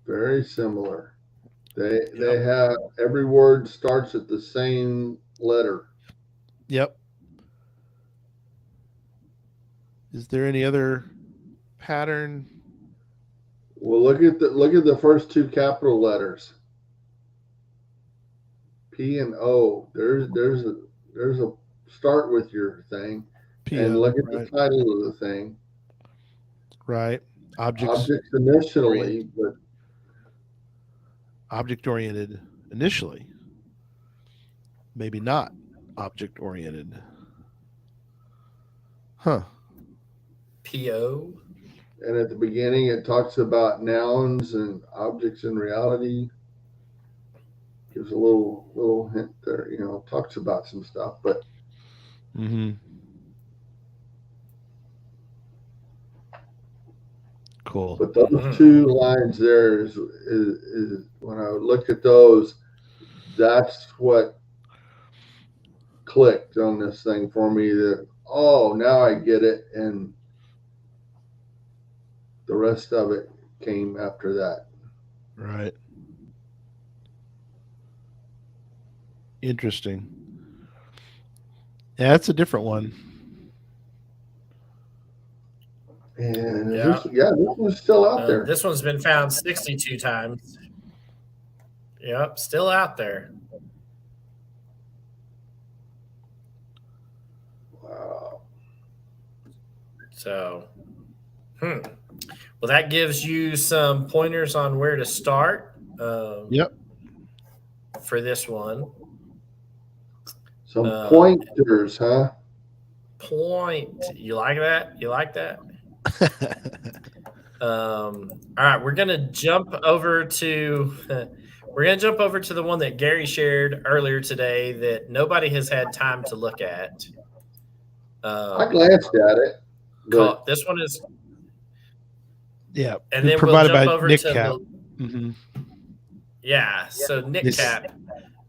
Very similar. They have every word starts at the same letter. Yep. Is there any other pattern? Well, look at the first two capital letters. P and O. There's a start with your thing. And look at the title of the thing. Right. Objects initially, but object oriented initially. Maybe not object oriented. Huh. PO. And at the beginning, it talks about nouns and objects in reality. Gives a little hint there, talks about some stuff, but cool. But those two lines there is when I looked at those, that's what clicked on this thing for me. That now I get it, and the rest of it came after that. Right. Interesting. Yeah, that's a different one. And this one's still out there. This one's been found 62 times. Yep, still out there. Wow. So, well, that gives you some pointers on where to start. Yep. For this one. Some pointers, huh? Point. You like that? You like that? All right, we're gonna jump over to the one that Gary shared earlier today that nobody has had time to look at. I glanced at it. This one is and then provided we'll jump by over Nick to Cap. So Nick Cap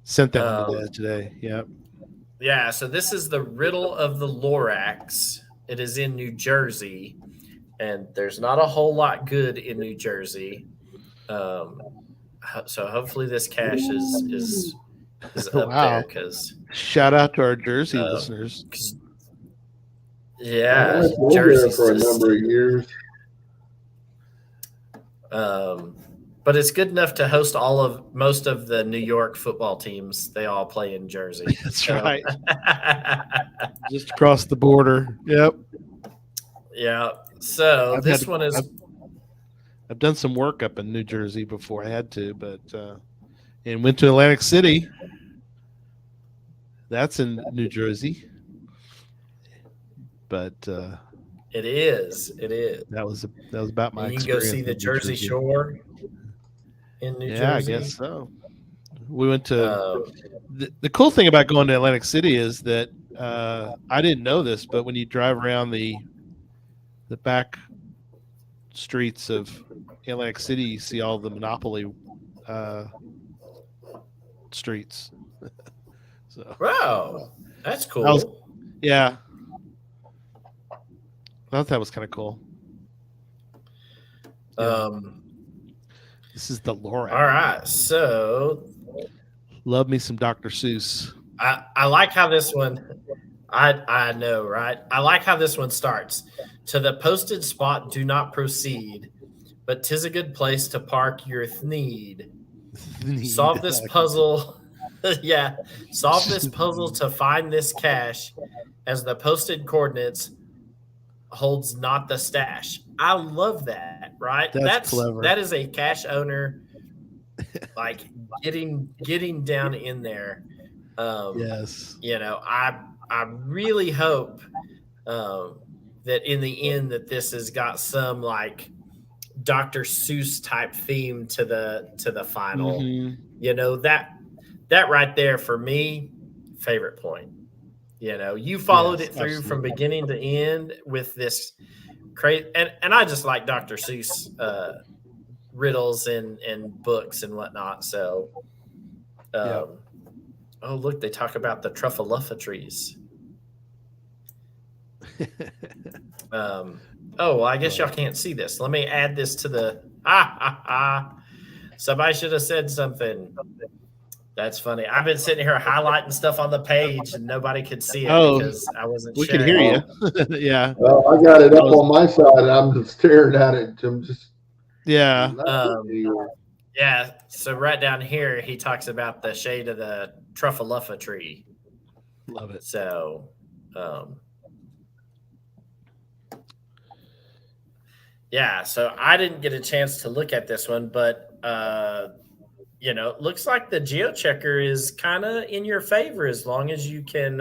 sent that today. Yep. Yeah, so this is the Riddle of the Lorax. It is in New Jersey, and there's not a whole lot good in New Jersey. So hopefully this cache is up there. Because shout out to our Jersey listeners. Yeah, Jersey for a number of years. But it's good enough to host most of the New York football teams. They all play in Jersey. That's right. Just across the border. Yep. Yeah. So I've done some work up in New Jersey before. I had to, but and went to Atlantic City. That's in New Jersey. But it is. That was about my experience. You can go see the Jersey Shore in New Jersey. Yeah, I guess so. We went to the cool thing about going to Atlantic City is that I didn't know this, but when you drive around the back streets of Atlantic City, you see all the Monopoly streets. So wow, that's cool. Yeah. I thought that was kind of cool. This is the Lorax. All right, so love me some Dr. Seuss. I like how this one. I know, right? I like how this one starts. To the posted spot, do not proceed, but 'tis a good place to park your thneed. Solve this puzzle. Yeah, solve this puzzle to find this cache, as the posted coordinates holds not the stash. I love that, right? That's clever. That is a cache owner like getting down in there. Yes. I really hope that in the end that this has got some like Dr. Seuss type theme to the final. Mm-hmm. That right there for me, favorite point. You followed it through absolutely. from beginning to end with this crazy, and I just like Dr. Seuss riddles in books and whatnot. So, Yeah. oh look, they talk about the Truffaluffa trees. Oh, well, I guess y'all can't see this. Let me add this to the Somebody should have said something. That's funny. I've been sitting here highlighting stuff on the page and nobody could see it because I wasn't we can sharing hear it. you. Yeah. Well, I got it up on my side, and I'm just staring at it. I'm just Yeah. Yeah. So right down here, he talks about the shade of the Truffaluffa tree. Love it. So, yeah. So I didn't get a chance to look at this one, but you know, it looks like the GeoChecker is kind of in your favor as long as you can,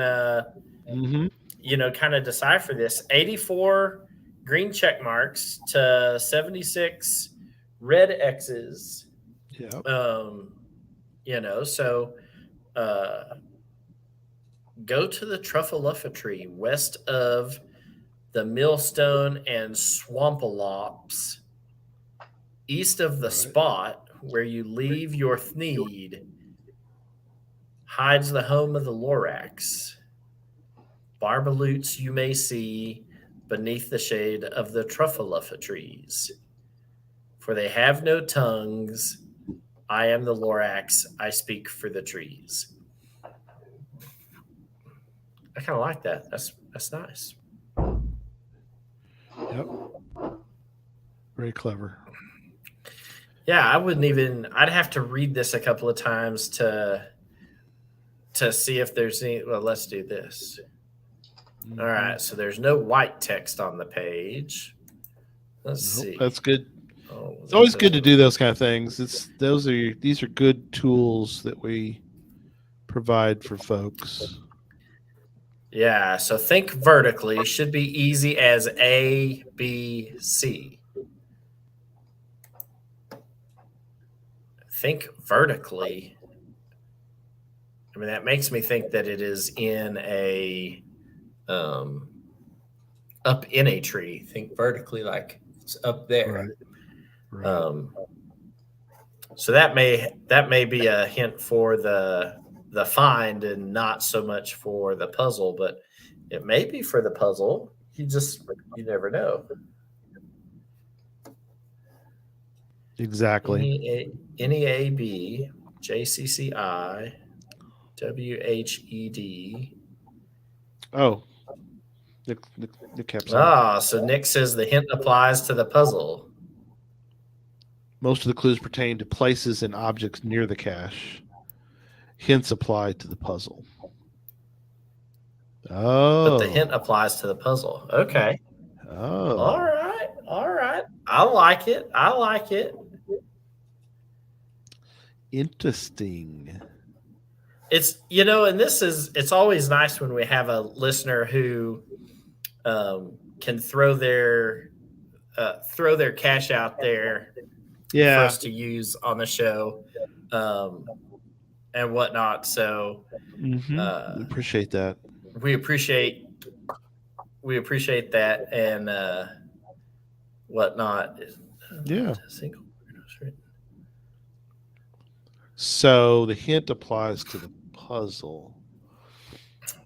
you know, kind of decipher this. 84 green check marks to 76 red X's. Yeah. You know, so go to the Truffaluffa tree west of the Millstone and Swampalops, east of the spot where you leave your Thneed, hides the home of the Lorax. Barbaloots you may see beneath the shade of the Truffaluffa trees. For they have no tongues. I am the Lorax. I speak for the trees. I kind of like that. That's nice. Yep. Very clever. Yeah, I wouldn't even. I'd have to read this a couple of times to see if there's any. Well, let's do this. All right, so there's no white text on the page. Let's see. That's good. Oh, It's always good to do those kind of things. These are good tools that we provide for folks. Yeah, so think vertically should be easy as A, B, C. Think vertically. I mean, that makes me think that it is in a up in a tree. Think vertically, like it's up there. Right. So that may be a hint for the find and not so much for the puzzle, but it may be for the puzzle. You never know. Exactly. NEAB, JCCI, WHED. Oh, the capsule. So Nick says the hint applies to the puzzle. Most of the clues pertain to places and objects near the cache. Hints apply to the puzzle. Oh. But the hint applies to the puzzle. Okay. Oh. All right. I like it. Interesting. It's, you know, and it's always nice when we have a listener who can throw their cash out there for us to use on the show and whatnot. So we appreciate that. We appreciate that and whatnot. Yeah. So the hint applies to the puzzle.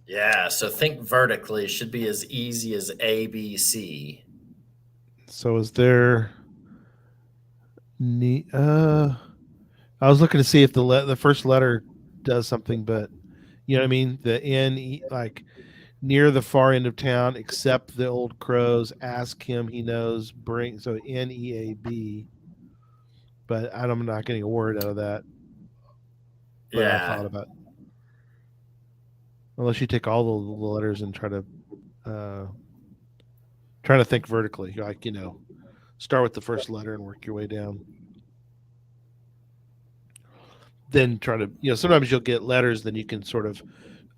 Yeah, so think vertically should be as easy as A, B, C. So is there? I was looking to see if the first letter does something, but you know what I mean. The N, like near the far end of town, except the old crows. Ask him, he knows. Bring so NEAB. But I'm not getting a word out of that. But I thought about. Unless you take all the letters and try to think vertically, like, you know, start with the first letter and work your way down. Then try to, you know, sometimes you'll get letters, then you can sort of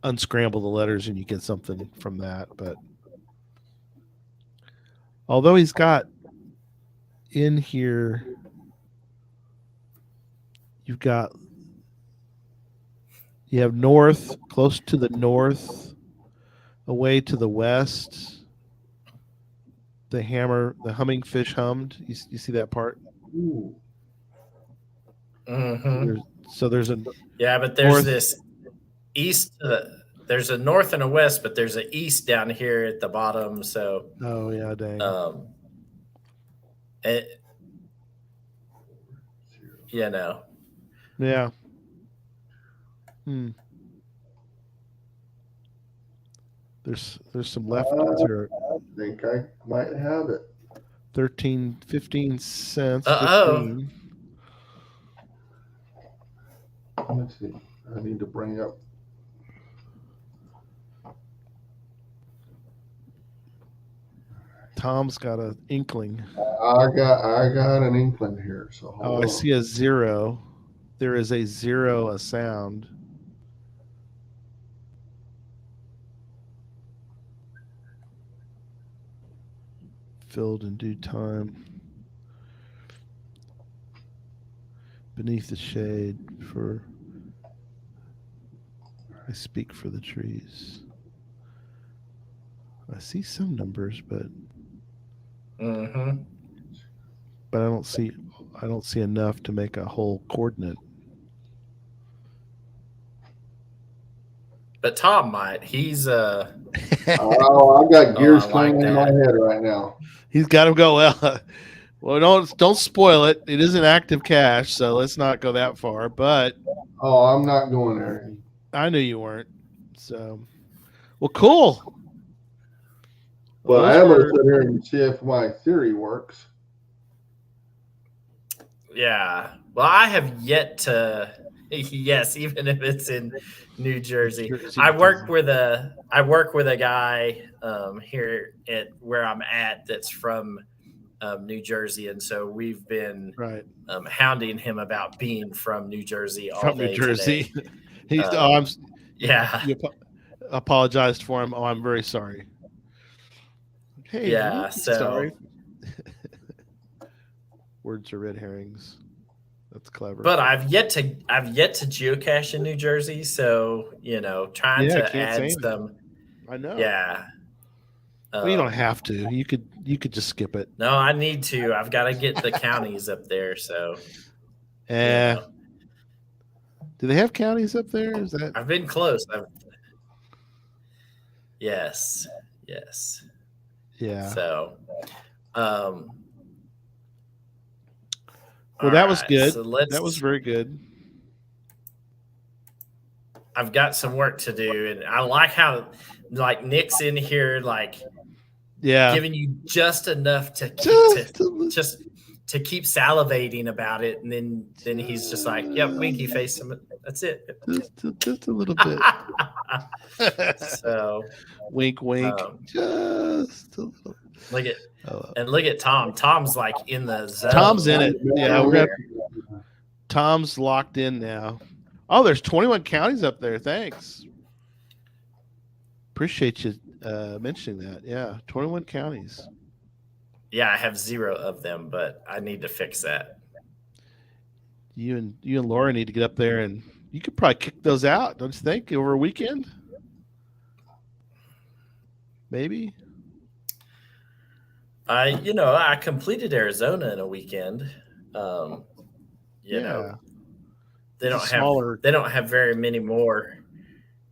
unscramble the letters and you get something from that. But although he's got in here, you have north, close to the north, away to the west. The humming fish hummed. You see that part? Ooh. Mhm. So there's a Yeah, but there's north. this east. There's a north and a west, but there's an east down here at the bottom. So, Oh yeah, dang. um, it, you know, Yeah. There's some left here. I think I might have it. 15 cents. Uh-oh. 15. Let's see. I need to bring up. Tom's got an inkling. I got an inkling here. So hold Oh, on. I see a 0. There is a 0, a sound. Filled in due time. Beneath the shade for I speak for the trees. I see some numbers, but Mm-hmm. but I don't see enough to make a whole coordinate. Uh, But Tom might. He's Oh, I got gears I like turning in my that. head right now. He's got to go well. Well, don't spoil it. It is an active cache, so let's not go that far. But Oh, I'm not going there. I knew you weren't. So, well, cool. But Those I am going to were- sit here and see if my theory works. Yeah. Well, I have yet to. Yes, even if it's in New Jersey. I work with a guy here at where I'm at that's from New Jersey, and so we've been right hounding him about being from New Jersey all from day New Jersey. today. He's Yeah. you apologized for him. Oh, I'm very sorry. Hey, Yeah, so sorry. Words are red herrings. That's clever. but I've yet to geocache in New Jersey, so trying Yeah, to can't add say some. I know. Yeah. Well, you don't have to. You could just skip it. No, I need to. I've got to get the counties up there. So. Do they have counties up there? Is that? I've been close. Yes. Yeah. So. Well, that was good. So that was very good. I've got some work to do, and I like how Nick's in here, giving you just enough to keep salivating about it, and then he's just like, "Yep, winky face him. That's it." Just a little bit. So, wink, just a little. Look at Tom. Tom's in the zone. Tom's in it. Yeah, Tom's locked in now. Oh, there's 21 counties up there. Thanks. Appreciate you mentioning that. Yeah, 21 counties. Yeah, I have 0 of them, but I need to fix that. You and Laura need to get up there, and you could probably kick those out, don't you think, over a weekend? Maybe. I completed Arizona in a weekend. They don't have very many more.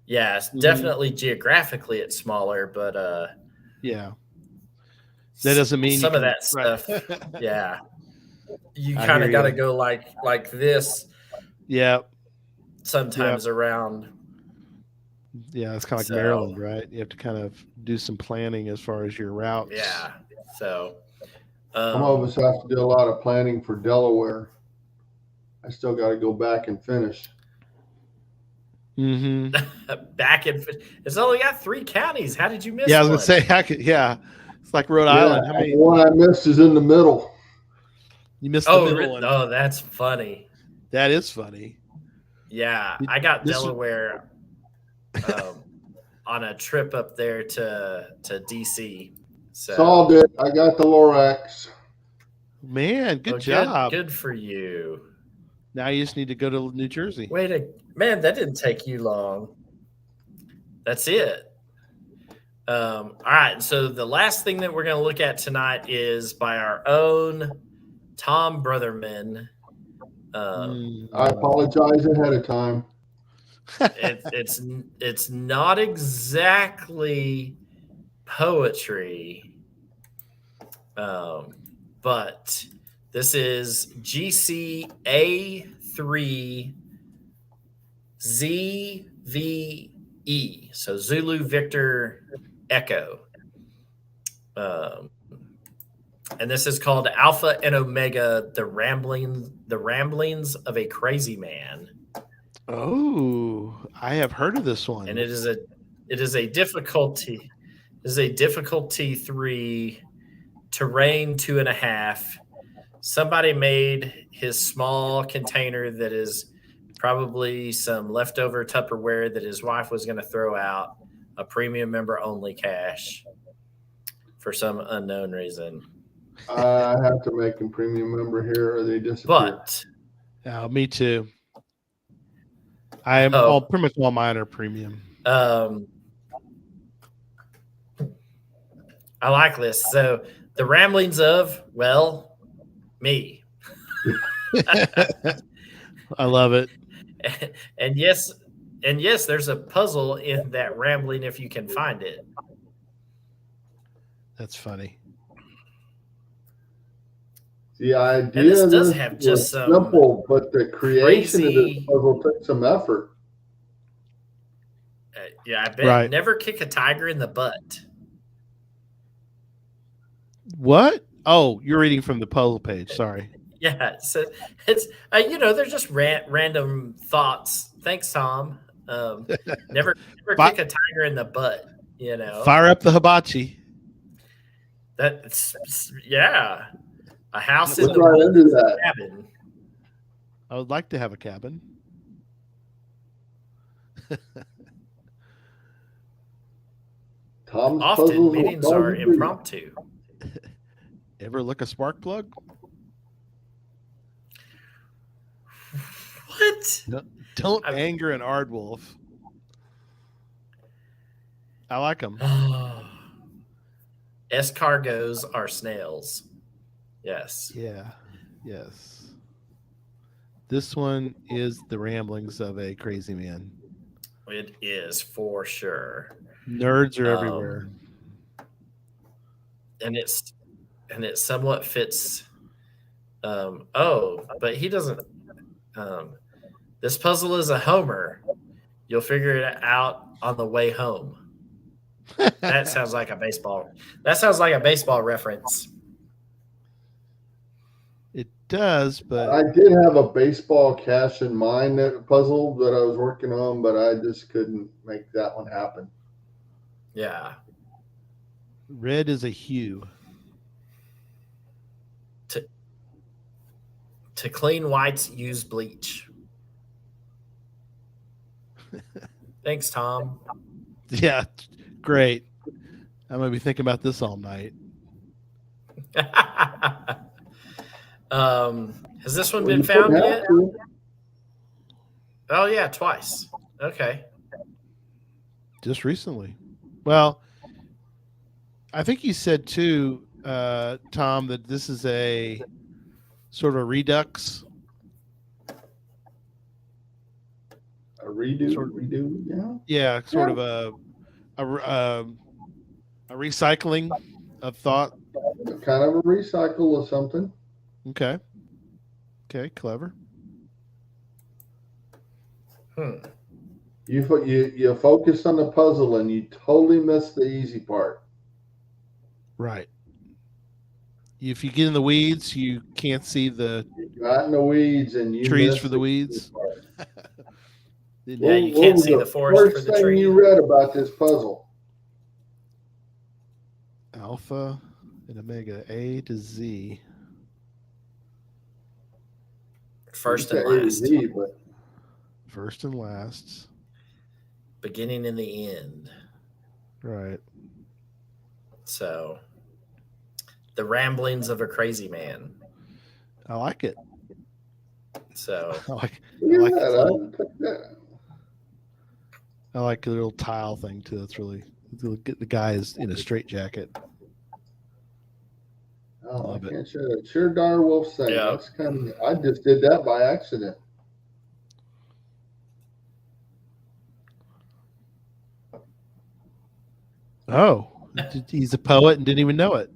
Yeah, it's definitely geographically it's smaller, but yeah. That doesn't mean some of that stuff. Yeah. You kind of got to go like this. Yeah. Sometimes around. Yeah, it's kind of like Maryland, right? You have to kind of do some planning as far as your routes. Yeah. So some of us have to do a lot of planning for Delaware. I still got to go back and finish. Mm-hmm. It's only got 3 counties. How did you miss? Yeah, I was gonna say, it's like Rhode Island. How many? The one I missed is in the middle. You missed the middle one. Oh, that's funny. That is funny. Yeah, I got Delaware on a trip up there to DC. So Solved it. I got the Lorax. Man, good job. Good for you. Now you just need to go to New Jersey. Man, that didn't take you long. That's it. All right. So the last thing that we're going to look at tonight is by our own Tom Brotherman. I apologize ahead of time. It's not exactly poetry, but this is GCA3ZVE, so Zulu Victor Echo, and this is called Alpha and Omega: the ramblings of a crazy man. Oh, I have heard of this one. And it is a difficulty 3, terrain 2.5. Somebody made his small container that is probably some leftover Tupperware that his wife was going to throw out, a premium member only cache for some unknown reason. I have to make a premium member here, or they disappear. But me too. I am pretty much all mine are premium. I like this. So the ramblings of, well, me. I love it. And yes, there's a puzzle in that rambling if you can find it. That's funny. The idea And this does of have was just some simple, but the creation of crazy- this puzzle took some effort. Yeah, I bet. Right. Never kick a tiger in the butt. What? Oh, you're reading from the puzzle page. Sorry. Yeah, so it's they're just random thoughts. Thanks, Tom. Never kick a tiger in the butt. Fire up the hibachi. That's a house in Look the right woods, into that. cabin. I would like to have a cabin. Tom's Often puzzles meetings will are probably be- impromptu. Ever look a spark plug? What? Don't anger an Aardwolf. I like them. Escargots are snails. Yes. Yeah. Yes. This one is the ramblings of a crazy man. It is for sure. Nerds are everywhere. And it somewhat fits. But he doesn't. This puzzle is a homer. You'll figure it out on the way home. That sounds like a baseball. That sounds like a baseball reference. It does, but I did have a baseball cache in mind, that puzzle that I was working on, but I just couldn't make that one happen. Yeah. red is a hue. To clean whites, use bleach. Thanks, Tom. Yeah, great. I'm gonna be thinking about this all night. Has this one Well, been you found couldn't yet? have to. Oh yeah, twice. Okay. Just recently. Well, I think you said too, Tom, that this is a sort of a redux. A redo, Sort of- redo, yeah. Yeah, sort of a recycling of thought. Kind of a recycle of something. Okay. Okay, clever. You focus on the puzzle and you totally miss the easy part. Right. If you get in the weeds, you can't see the You got in the weeds and you trees missed for the weeds. easy part. Yeah, you What can't was see the forest for first the thing tree. you read about this puzzle? Alpha and Omega, A to Z. First You and said A to last. Z, but First and last. Beginning and the end. Right. So, the ramblings of a crazy man. I like it. So, I like look like at it. that. I like the little tile thing too. That's really the guy is in a straitjacket. I Oh, Love I it. can't share that. Share Dire Wolf saying Yeah. that's kind of. I just did that by accident. Oh, he's a poet and didn't even know it.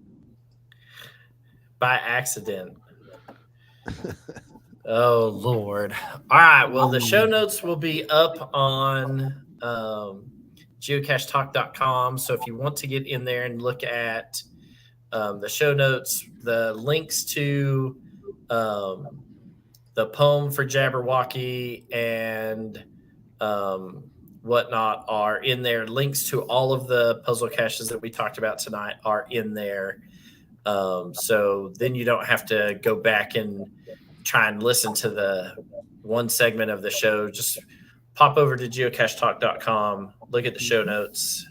By accident. Oh Lord! All right. Well, the show notes will be up on geocachetalk.com. So if you want to get in there and look at the show notes, the links to the poem for Jabberwocky and whatnot are in there. Links to all of the puzzle caches that we talked about tonight are in there. So then you don't have to go back and try and listen to the one segment of the show. Just pop over to geocachetalk.com, look at the show notes,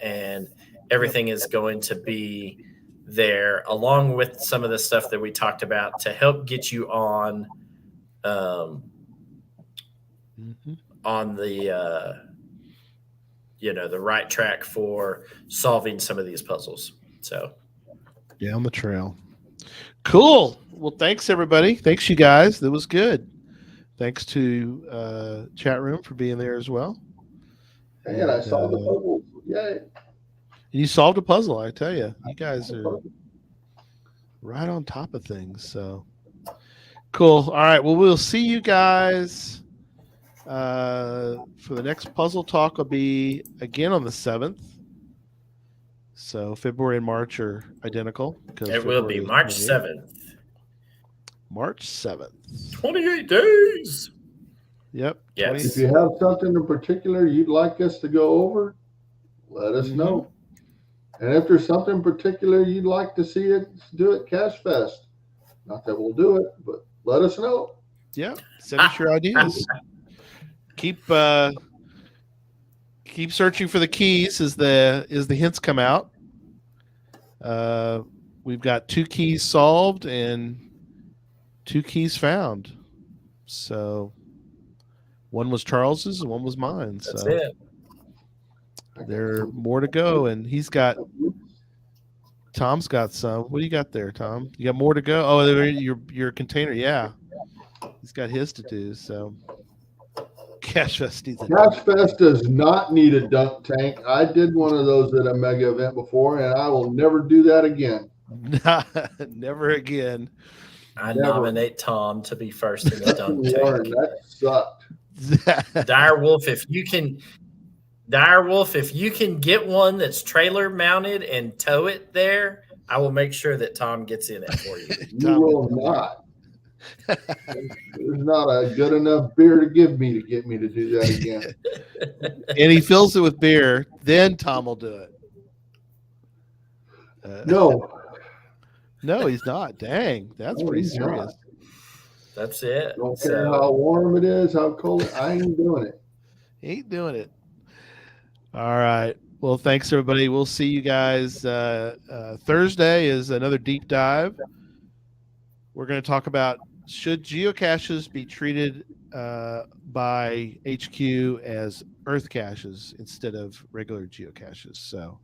and everything is going to be there, along with some of the stuff that we talked about to help get you on on the the right track for solving some of these puzzles. So down the trail. Cool. Well, thanks everybody. Thanks you guys. That was good. Thanks to chat room for being there as well. And I saw the puzzle. Yay! You solved a puzzle. I tell you, you guys are right on top of things. So cool. All right. Well, we'll see you guys for the next puzzle talk. Will be again on the 7th. So February and March are identical. It will be March 7th. March 7th. 28 days. Yep. Yes. If you have something in particular you'd like us to go over, let us know. And if there's something in particular you'd like to see it do at Cache Fest, not that we'll do it, but let us know. Yeah. Send us your ideas. Keep searching for the keys as the hints come out. We've got 2 keys solved and 2 keys found. So one was Charles's and one was mine. That's so it. there are more to go, and Tom's got some. What do you got there, Tom? You got more to go? Oh, your container, yeah. He's got his to do. So Cache Fest needs Cache Fest does not need a dunk tank. I did one of those at a mega event before, and I will never do that again. Never again. I nominate Tom to be first in the dunk Warren, tank. that sucked. Dire Wolf, if you can get one that's trailer mounted and tow it there, I will make sure that Tom gets in it for you. You will not. There's not a good enough beer to get me to do that again. And he fills it with beer, then Tom will do it. No, he's not. Dang, that's pretty serious. That's it. Don't care how warm it is, how cold it is. I ain't doing it. Ain't doing it. All right. Well, thanks everybody. We'll see you guys. Thursday is another deep dive. We're going to talk about, should geocaches be treated by HQ as Earth caches instead of regular geocaches? So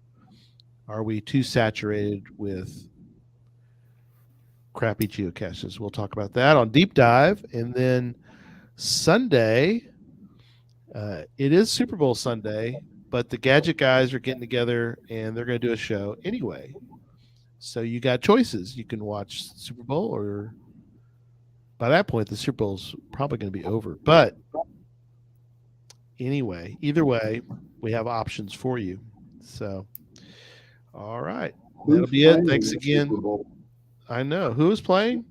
are we too saturated with crappy geocaches? We'll talk about that on Deep Dive. And then Sunday, it is Super Bowl Sunday, but the Gadget guys are getting together and they're going to do a show anyway. So you got choices. You can watch Super Bowl, or by that point, the Super Bowl's probably going to be over. But anyway, either way, we have options for you. So, all right. That'll be it. Thanks again. I know. Who is playing?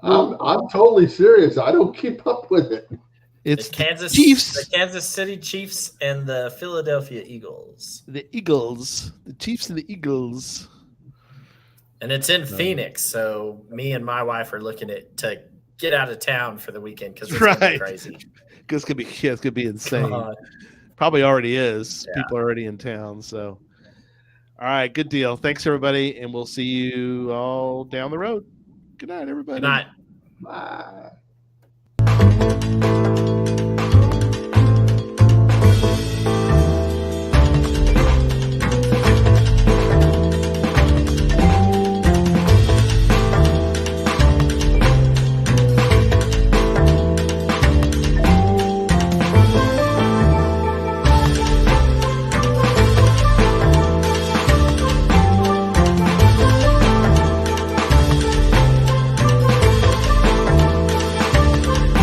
I'm totally serious. I don't keep up with it. It's the Kansas Chiefs. The Kansas City Chiefs and the Philadelphia Eagles. The Eagles. The Chiefs and the Eagles. And it's in Phoenix, so me and my wife are looking to get out of town for the weekend because it's gonna be crazy. Because it's gonna be insane. Probably already is. Yeah. People are already in town. So, all right, good deal. Thanks everybody, and we'll see you all down the road. Good night, everybody. Good night. Bye.